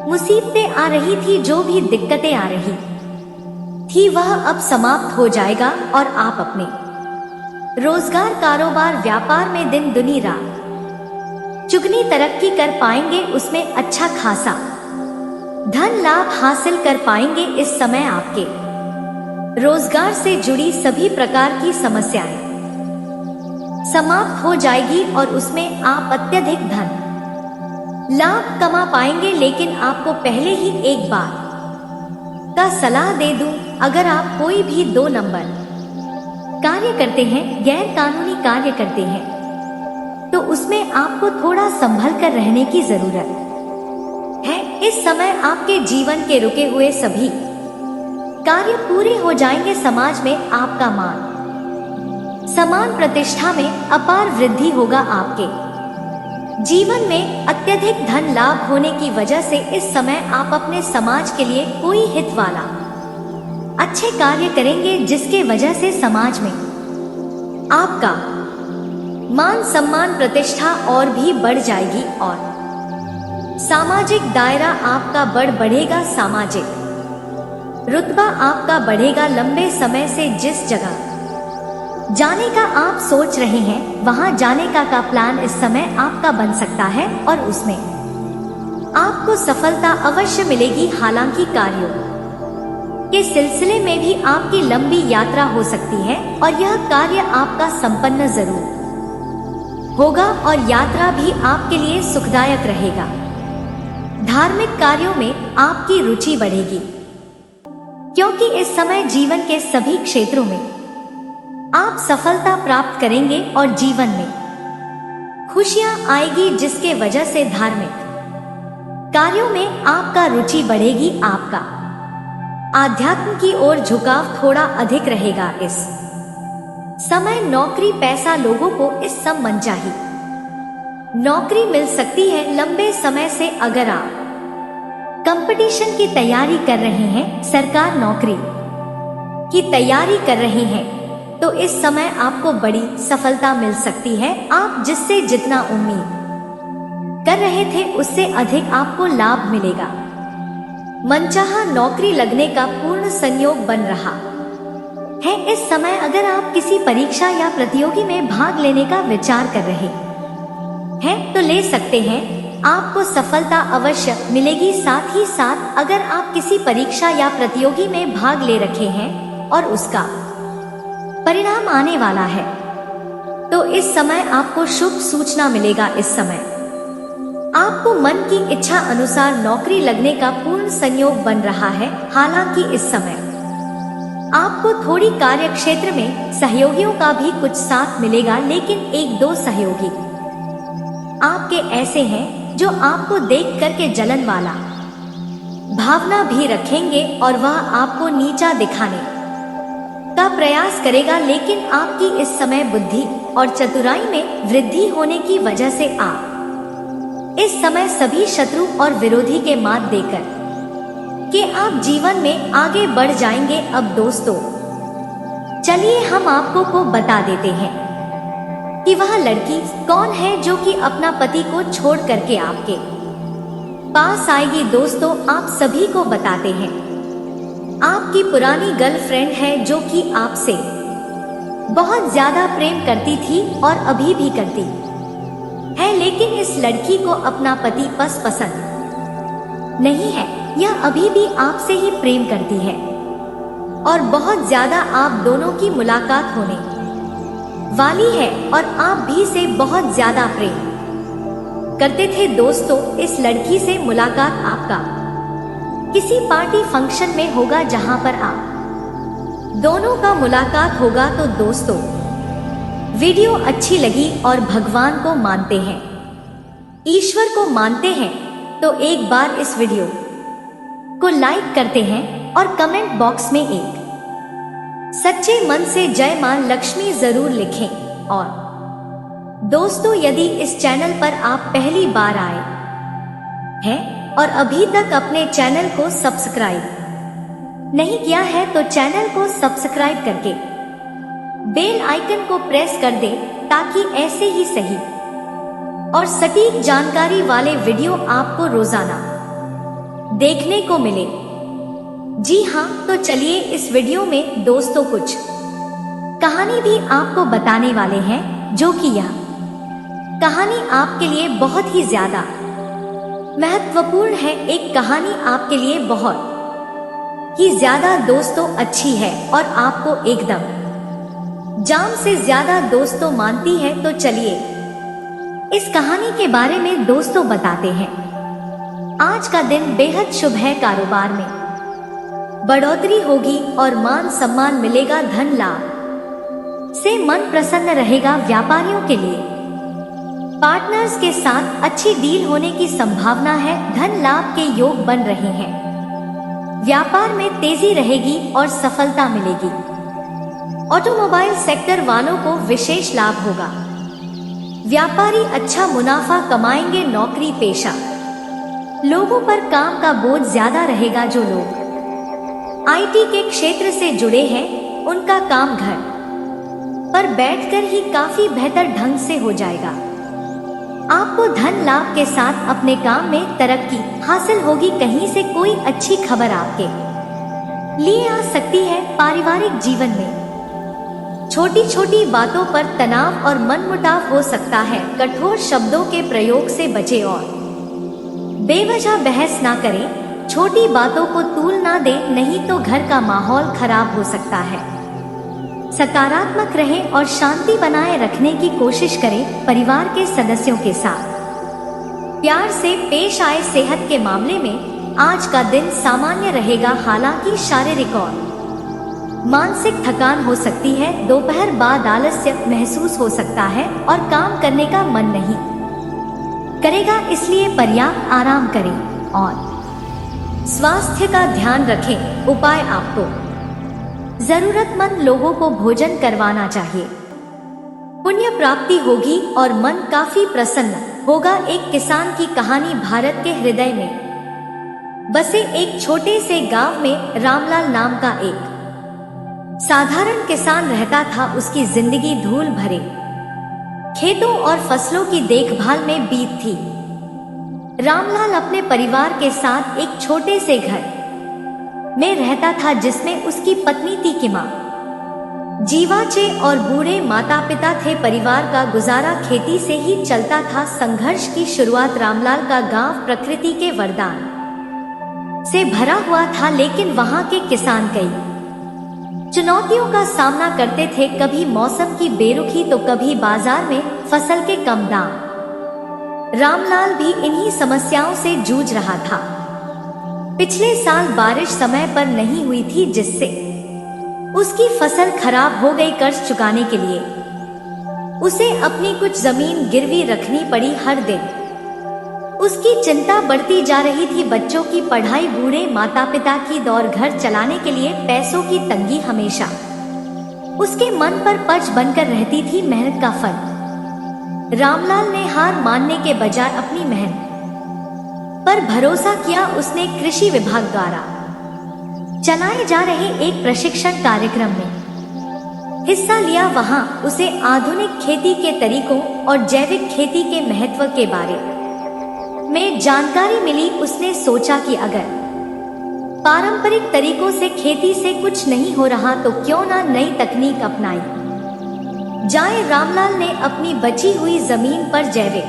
मुसीबतें आ रही थी, जो भी दिक्कतें आ रही थी वह अब समाप्त हो जाएगा और आप अपने रोजगार, कारोबार, व्यापार में दिन दुनी रात चुगनी तरक्की कर पाएंगे। उसमें अच्छा खासा धन लाभ हासिल कर पाएंगे। इस समय आपके रोजगार से जुड़ी सभी प्रकार की समस्याएं समाप्त हो जाएगी और उसमें आप अत्यधिक धन लाभ कमा पाएंगे। लेकिन आपको पहले ही एक बात का सलाह दे दूं, अगर आप कोई भी 2 नंबर कार्य करते हैं, गैर कानूनी कार्य करते हैं, तो उसमें आपको थोड़ा संभल कर रहने की जरूरत है। इस समय आपके जीवन के रुके हुए सभी कार्य पूरे हो जाएंगे। समाज में आपका मान सम्मान, प्रतिष्ठा में अपार वृद्धि होगा। आपके जीवन में अत्यधिक धन लाभ होने की वजह से इस समय आप अपने समाज के लिए कोई हित वाला अच्छे कार्य करेंगे, जिसके वजह से समाज में आपका मान सम्मान, प्रतिष्ठा और भी बढ़ जाएगी और सामाजिक दायरा आपका बढ़ेगा। सामाजिक रुतबा आपका बढ़ेगा। लंबे समय से जिस जगह जाने का आप सोच रहे हैं वहां जाने का प्लान इस समय आपका बन सकता है और उसमें आपको सफलता अवश्य मिलेगी। हालांकि कार्यों के सिलसिले में भी आपकी लंबी यात्रा हो सकती है और यह कार्य आपका संपन्न जरूर होगा और यात्रा भी आपके लिए सुखदायक रहेगा। धार्मिक कार्यों में आपकी रुचि बढ़ेगी क्योंकि इस समय जीवन के सभी क्षेत्रों में आप सफलता प्राप्त करेंगे और जीवन में खुशियां आएगी, जिसके वजह से धार्मिक कार्यों में आपका रुचि बढ़ेगी। आपका आध्यात्म की ओर झुकाव थोड़ा अधिक रहेगा। इस समय नौकरी, पैसा, लोगों को इस सब मनचाही नौकरी मिल सकती है। लंबे समय से अगर आप कंपटीशन की तैयारी कर रहे हैं, सरकार नौकरी की तैयारी कर रहे हैं, तो इस समय आपको बड़ी सफलता मिल सकती है। आप जिससे जितना उम्मीद कर रहे थे उससे अधिक आपको लाभ मिलेगा। मनचाहा नौकरी लगने का पूर्ण संयोग बन रहा है। इस समय अगर आप किसी परीक्षा या प्रतियोगी में भाग लेने का विचार कर रहे हैं तो ले सकते हैं, आपको सफलता अवश्य मिलेगी। साथ ही साथ अगर आप किसी परीक्षा या प्रतियोगी में भाग ले रखे हैं और उसका परिणाम आने वाला है तो इस समय आपको शुभ सूचना मिलेगा। इस समय आपको मन की इच्छा अनुसार नौकरी लगने का पूर्ण संयोग बन रहा है। हालांकि इस समय आपको थोड़ी कार्य क्षेत्र में सहयोगियों का भी कुछ साथ मिलेगा, लेकिन 1-2 सहयोगी आपके ऐसे हैं जो आपको देख करके जलन वाला भावना भी रखेंगे और वह आपको नीचा दिखाने का प्रयास करेगा। लेकिन आपकी इस समय बुद्धि और चतुराई में वृद्धि होने की वजह से आप इस समय सभी शत्रु और विरोधी के मात देकर कि आप जीवन में आगे बढ़ जाएंगे। अब दोस्तों, चलिए हम आपको को बता देते हैं कि वह लड़की कौन है जो कि अपना पति को छोड़ करके आपके पास आएगी। दोस्तों, आप सभी को बताते हैं, आपकी पुरानी गर्लफ्रेंड है जो कि आपसे बहुत ज्यादा प्रेम करती थी और अभी भी करती है, लेकिन इस लड़की को अपना पति पसंद नहीं है। यह अभी भी आपसे ही प्रेम करती है और बहुत ज्यादा आप दोनों की मुलाकात होने वाली है और आप भी से बहुत ज्यादा प्रेम करते थे। दोस्तों, इस लड़की से मुलाकात आपका किसी पार्टी फंक्शन में होगा जहां पर आप दोनों का मुलाकात होगा। तो दोस्तों, वीडियो अच्छी लगी और भगवान को मानते हैं, ईश्वर को मानते हैं, तो एक बार इस वीडियो को लाइक करते हैं और कमेंट बॉक्स में एक सच्चे मन से जय मां लक्ष्मी जरूर लिखें। और दोस्तों, यदि इस चैनल पर आप पहली बार आए हैं और अभी तक अपने चैनल को सब्सक्राइब नहीं किया है तो चैनल को सब्सक्राइब करके बेल आइकन को प्रेस कर दें ताकि ऐसे ही सही और सटीक जानकारी वाले वीडियो आपको रोजाना देखने को मिले। जी हाँ, तो चलिए इस वीडियो में दोस्तों कुछ कहानी भी आपको बताने वाले हैं, जो कि यह कहानी आपके लिए बहुत ही ज्यादा महत्वपूर्ण है। एक कहानी आपके लिए बहुत ही ज्यादा दोस्तों अच्छी है और आपको एकदम जान से ज्यादा दोस्तों मानती है। तो चलिए इस कहानी के बारे में दोस्तों बताते हैं। आज का दिन बेहद शुभ है। कारोबार में बढ़ोतरी होगी और मान सम्मान मिलेगा। धन लाभ से मन प्रसन्न रहेगा। व्यापारियों के लिए पार्टनर्स के साथ अच्छी डील होने की संभावना है। धन लाभ के योग बन रहे हैं। व्यापार में तेजी रहेगी और सफलता मिलेगी। ऑटोमोबाइल सेक्टर वालों को विशेष लाभ होगा। व्यापारी अच्छा मुनाफा कमाएंगे। नौकरी पेशा लोगों पर काम का बोझ ज्यादा रहेगा। जो लोग आईटी के क्षेत्र से जुड़े हैं, उनका काम घर पर बैठकर ही काफी बेहतर ढंग से हो जाएगा। आपको धन लाभ के साथ अपने काम में तरक्की हासिल होगी। कहीं से कोई अच्छी खबर आपके लिए आ सकती है। पारिवारिक जीवन में छोटी छोटी बातों पर तनाव और मनमुटाव हो सकता है। कठोर शब्दों के प्रयोग से बचें और बेवजह बहस ना करें। छोटी बातों को तूल ना दें, नहीं तो घर का माहौल खराब हो सकता है। सकारात्मक रहें और शांति बनाए रखने की कोशिश करें। परिवार के सदस्यों के साथ प्यार से पेश आए। सेहत के मामले में आज का दिन सामान्य रहेगा। हालांकि शारीरिक और मानसिक थकान हो सकती है। दोपहर बाद आलस्य महसूस हो सकता है और काम करने का मन नहीं करेगा, इसलिए पर्याप्त आराम करें और स्वास्थ्य का ध्यान रखें। उपाय: आपको जरूरतमंद लोगों को भोजन करवाना चाहिए। पुण्य प्राप्ति होगी और मन काफी प्रसन्न होगा। एक किसान की कहानी। भारत के हृदय में बसे एक छोटे से गांव में रामलाल नाम का एक साधारण किसान रहता था। उसकी जिंदगी धूल भरे खेतों और फसलों की देखभाल में बीत थी। रामलाल अपने परिवार के साथ एक छोटे से घर में रहता था, जिसमें उसकी पत्नी तिकिमा, जीवाचे और बूढ़े माता पिता थे। परिवार का गुजारा खेती से ही चलता था। संघर्ष की शुरुआत। रामलाल का गांव प्रकृति के वरदान से भरा हुआ था, लेकिन वहां के किसान कई चुनौतियों का सामना करते थे। कभी मौसम की बेरुखी तो कभी बाजार में फसल के कम दाम। रामलाल भी इन्हीं समस्याओं से जूझ रहा था। पिछले साल बारिश समय पर नहीं हुई थी, जिससे उसकी फसल खराब हो गई। कर्ज चुकाने के लिए उसे अपनी कुछ जमीन गिरवी रखनी पड़ी। हर दिन उसकी चिंता बढ़ती जा रही थी। बच्चों की पढ़ाई, बूढ़े माता पिता की दौड़, घर चलाने के लिए पैसों की तंगी हमेशा उसके मन पर पच बनकर रहती थी। मेहनत का फल। रामलाल ने हार मानने के बजाय अपनी मेहनत पर भरोसा किया। उसने कृषि विभाग द्वारा चलाए जा रहे एक प्रशिक्षण कार्यक्रम में हिस्सा लिया। वहां उसे आधुनिक खेती के तरीकों और जैविक खेती के महत्व के बारे में जानकारी मिली। उसने सोचा कि अगर पारंपरिक तरीकों से खेती से कुछ नहीं हो रहा तो क्यों ना नई तकनीक अपनाई जाए। रामलाल ने अपनी बची हुई जमीन पर जैविक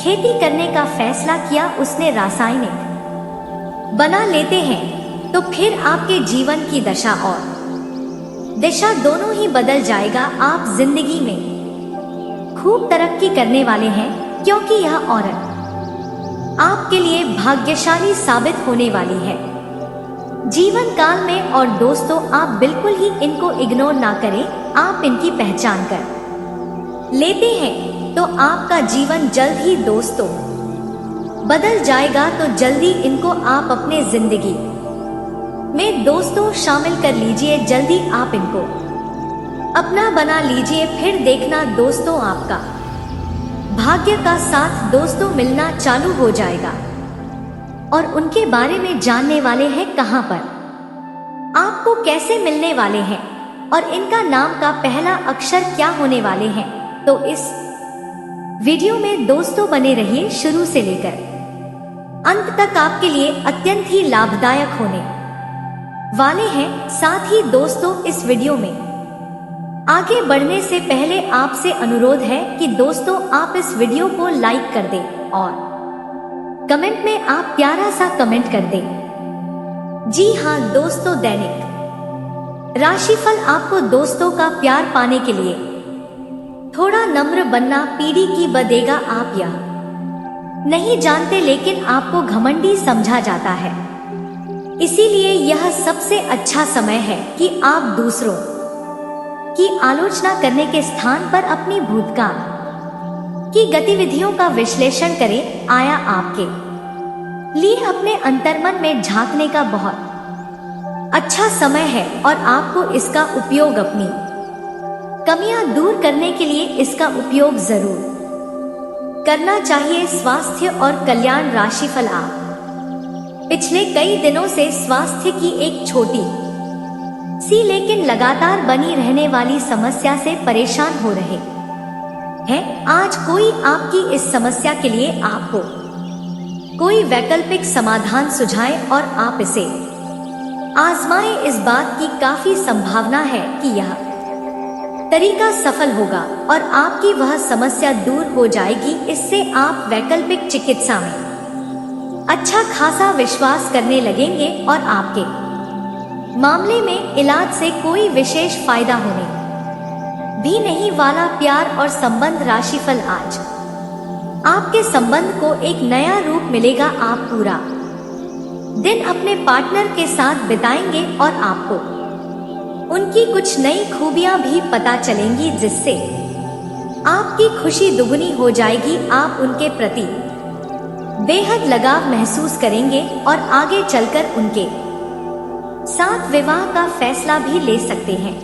खेती करने का फैसला किया। उसने रासायनिक बना लेते हैं तो फिर आपके जीवन की दशा और दिशा दोनों ही बदल जाएगा। आप जिंदगी में खूब तरक्की करने वाले हैं, क्योंकि यह औरत आपके लिए भाग्यशाली साबित होने वाली है। जीवन काल में। और दोस्तों, आप बिल्कुल ही इनको इग्नोर ना करें। आप इनकी पहचान कर लेते हैं तो आपका जीवन जल्द ही दोस्तों बदल जाएगा। तो जल्दी इनको आप अपने जिंदगी में दोस्तों शामिल कर लीजिए। जल्दी आप इनको अपना बना लीजिए। फिर देखना दोस्तों, आपका भाग्य का साथ दोस्तों मिलना चालू हो जाएगा। और उनके बारे में जानने वाले हैं कहां पर, आपको कैसे मिलने वाले हैं और इनका नाम का पहला अक्षर क्या होने वाले हैं। तो इस वीडियो में दोस्तों बने रहिए शुरू से लेकर अंत तक। आपके लिए अत्यंत ही लाभदायक होने वाले हैं। साथ ही दोस्तों, इस वीडियो में आगे बढ़ने से पहले आपसे अनुरोध है कि दोस्तों आप इस वीडियो को लाइक कर दें और कमेंट में आप प्यारा सा कमेंट कर दें। जी हाँ दोस्तों, दैनिक राशिफल आपको दोस्तों का प्यार पाने के लिए थोड़ा नम्र बनना पीढ़ी की बदेगा। आप यह नहीं जानते, लेकिन आपको घमंडी समझा जाता है। इसीलिए यह सबसे अच्छा समय है कि आप दूसरों की आलोचना करने के स्थान पर अपनी भूतकाल की गतिविधियों का विश्लेषण करें। आया आपके लिए अपने अंतर्मन में झांकने का बहुत अच्छा समय है और आपको इसका उपयोग अपनी कमियां दूर करने के लिए इसका उपयोग जरूर करना चाहिए। स्वास्थ्य और कल्याण राशिफल आप पिछले कई दिनों से स्वास्थ्य की एक छोटी सी लेकिन लगातार बनी रहने वाली समस्या से परेशान हो रहे हैं। आज कोई आपकी इस समस्या के लिए आपको कोई वैकल्पिक समाधान सुझाए और आप इसे आजमाएं। इस बात की काफी संभावना है कि यह तरीका सफल होगा और आपकी वह समस्या दूर हो जाएगी। इससे आप वैकल्पिक चिकित्सा में अच्छा खासा विश्वास करने लगेंगे और आपके मामले में इलाज से कोई विशेष फायदा होने भी नहीं वाला। प्यार और संबंध राशिफल आज आपके संबंध को एक नया रूप मिलेगा। आप पूरा दिन अपने पार्टनर के साथ बिताएंगे और आपको उनकी कुछ नई खूबियां भी पता चलेंगी, जिससे आपकी खुशी दुगनी हो जाएगी। आप उनके प्रति बेहद लगाव महसूस करेंगे और आगे चलकर उनके साथ विवाह का फैसला भी ले सकते हैं।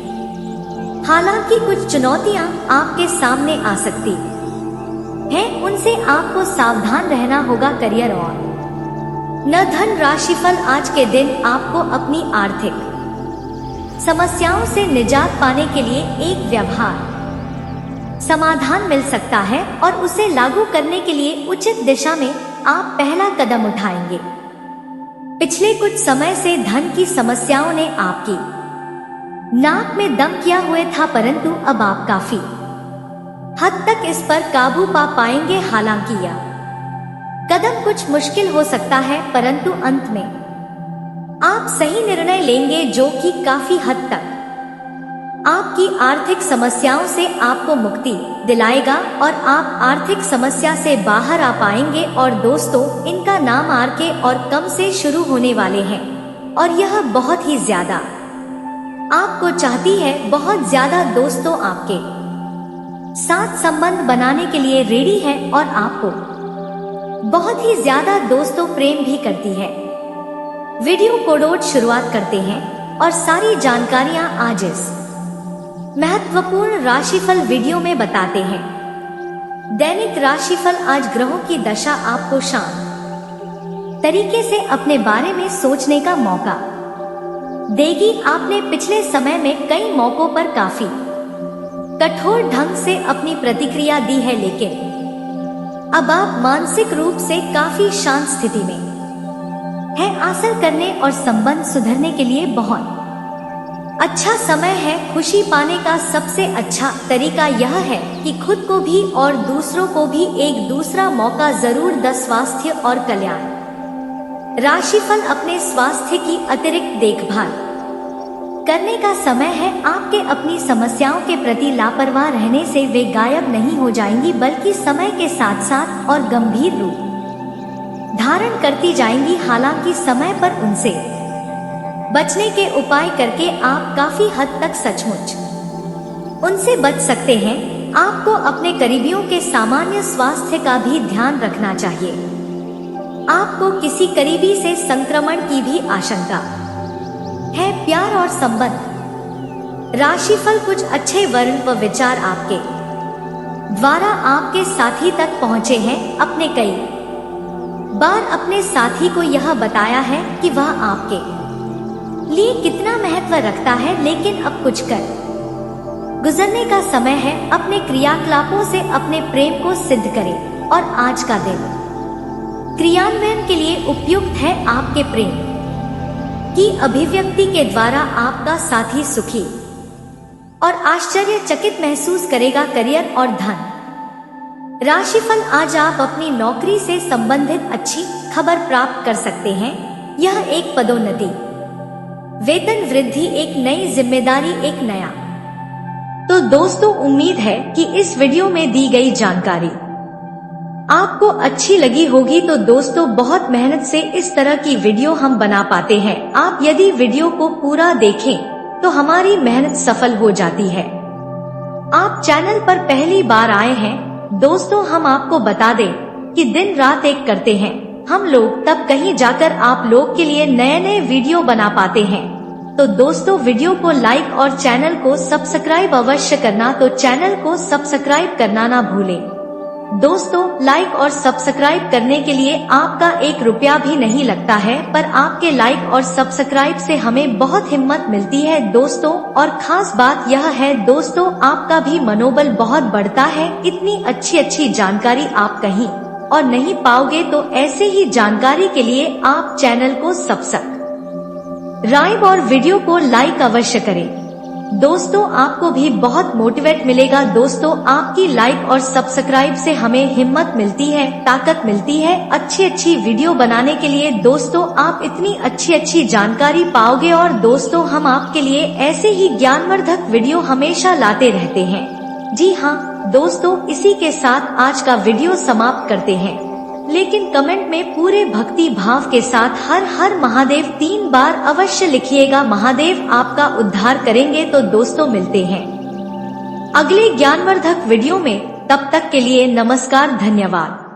हालांकि कुछ चुनौतियां आपके सामने आ सकती हैं, उनसे आपको सावधान रहना होगा। करियर और न धन राशिफल आज के दिन आपको अपनी आर्थिक समस्याओं से निजात पाने के लिए एक व्यवहार समाधान मिल सकता है और उसे लागू करने के लिए उचित दिशा में आप पहला कदम उठाएंगे। पिछले कुछ समय से धन की समस्याओं ने आपकी नाक में दम किया हुए था, परंतु अब आप काफी हद तक इस पर काबू पा पाएंगे। हालांकि यह कदम कुछ मुश्किल हो सकता है, परंतु अंत में आप सही निर्णय लेंगे जो कि काफी हद तक आपकी आर्थिक समस्याओं से आपको मुक्ति दिलाएगा और आप आर्थिक समस्या से बाहर आ पाएंगे। और दोस्तों, इनका नाम आर के और कम से शुरू होने वाले हैं और यह बहुत ही ज्यादा आपको चाहती है। बहुत ज्यादा दोस्तों आपके साथ संबंध बनाने के लिए रेडी है और आपको बहुत ही ज्यादा दोस्तों प्रेम भी करती है। वीडियो को रोज शुरुआत करते हैं और सारी जानकारियां आज इस महत्वपूर्ण राशिफल वीडियो में बताते हैं। दैनिक राशिफल आज ग्रहों की दशा आपको शांत तरीके से अपने बारे में सोचने का मौका देगी। आपने पिछले समय में कई मौकों पर काफी कठोर ढंग से अपनी प्रतिक्रिया दी है, लेकिन अब आप मानसिक रूप से काफी शांत स्थिति में है। हासिल करने और संबंध सुधरने के लिए बहुत अच्छा समय है। खुशी पाने का सबसे अच्छा तरीका यह है कि खुद को भी और दूसरों को भी एक दूसरा मौका जरूर दें। स्वास्थ्य और कल्याण राशिफल अपने स्वास्थ्य की अतिरिक्त देखभाल करने का समय है। आपके अपनी समस्याओं के प्रति लापरवाह रहने से वे गायब नहीं हो जाएंगी, बल्कि समय के साथ साथ और गंभीर रूप धारण करती जाएंगी। हालांकि समय पर उनसे बचने के उपाय करके आप काफी हद तक सचमुच उनसे बच सकते हैं। आपको अपने करीबियों के सामान्य स्वास्थ्य का भी ध्यान रखना चाहिए। आपको किसी करीबी से संक्रमण की भी आशंका है। प्यार और संबंध। राशिफल। कुछ अच्छे वर्ण व विचार आपके द्वारा आपके साथी तक पहुँचे हैं। अपने कई बार अपने साथी को यह बताया है कि वह आपके लिए कितना महत्व रखता है, लेकिन अब कुछ कर गुजरने का समय है। अपने क्रियाकलापों से अपने प्रेम को सिद्ध करें और आज का दिन क्रियान्वयन के लिए उपयुक्त है। आपके प्रेम की अभिव्यक्ति के द्वारा आपका साथी सुखी और आश्चर्यचकित महसूस करेगा। करियर और धन। राशिफल। आज आप अपनी नौकरी से संबंधित अच्छी खबर प्राप्त कर सकते हैं। यह एक पदोन्नति, वेतन वृद्धि, एक नई जिम्मेदारी, एक नया। तो दोस्तों, उम्मीद है कि इस वीडियो में दी गई जानकारी आपको अच्छी लगी होगी। तो दोस्तों, बहुत मेहनत से इस तरह की वीडियो हम बना पाते हैं। आप यदि वीडियो को पूरा देखें तो हमारी मेहनत सफल हो जाती है। आप चैनल पर पहली बार आए हैं दोस्तों, हम आपको बता दें कि दिन रात एक करते हैं हम लोग, तब कहीं जाकर आप लोग के लिए नए नए वीडियो बना पाते हैं। तो दोस्तों, वीडियो को लाइक और चैनल को सब्सक्राइब अवश्य करना। तो चैनल को सब्सक्राइब करना ना भूलें। दोस्तों, लाइक और सब्सक्राइब करने के लिए आपका 1 रुपया भी नहीं लगता है, पर आपके लाइक और सब्सक्राइब से हमें बहुत हिम्मत मिलती है दोस्तों। और खास बात यह है दोस्तों, आपका भी मनोबल बहुत बढ़ता है। इतनी अच्छी अच्छी जानकारी आप कहीं और नहीं पाओगे। तो ऐसे ही जानकारी के लिए आप चैनल को सब्सक्राइब और वीडियो को लाइक अवश्य करें। दोस्तों, आपको भी बहुत मोटिवेट मिलेगा। दोस्तों, आपकी लाइक और सब्सक्राइब से हमें हिम्मत मिलती है, ताकत मिलती है अच्छी अच्छी वीडियो बनाने के लिए। दोस्तों, आप इतनी अच्छी अच्छी जानकारी पाओगे और दोस्तों, हम आपके लिए ऐसे ही ज्ञानवर्धक वीडियो हमेशा लाते रहते हैं। जी हाँ दोस्तों, इसी के साथ आज का वीडियो समाप्त करते हैं, लेकिन कमेंट में पूरे भक्ति भाव के साथ हर हर महादेव 3 बार अवश्य लिखिएगा। महादेव आपका उद्धार करेंगे। तो दोस्तों, मिलते हैं अगले ज्ञानवर्धक वीडियो में। तब तक के लिए नमस्कार, धन्यवाद।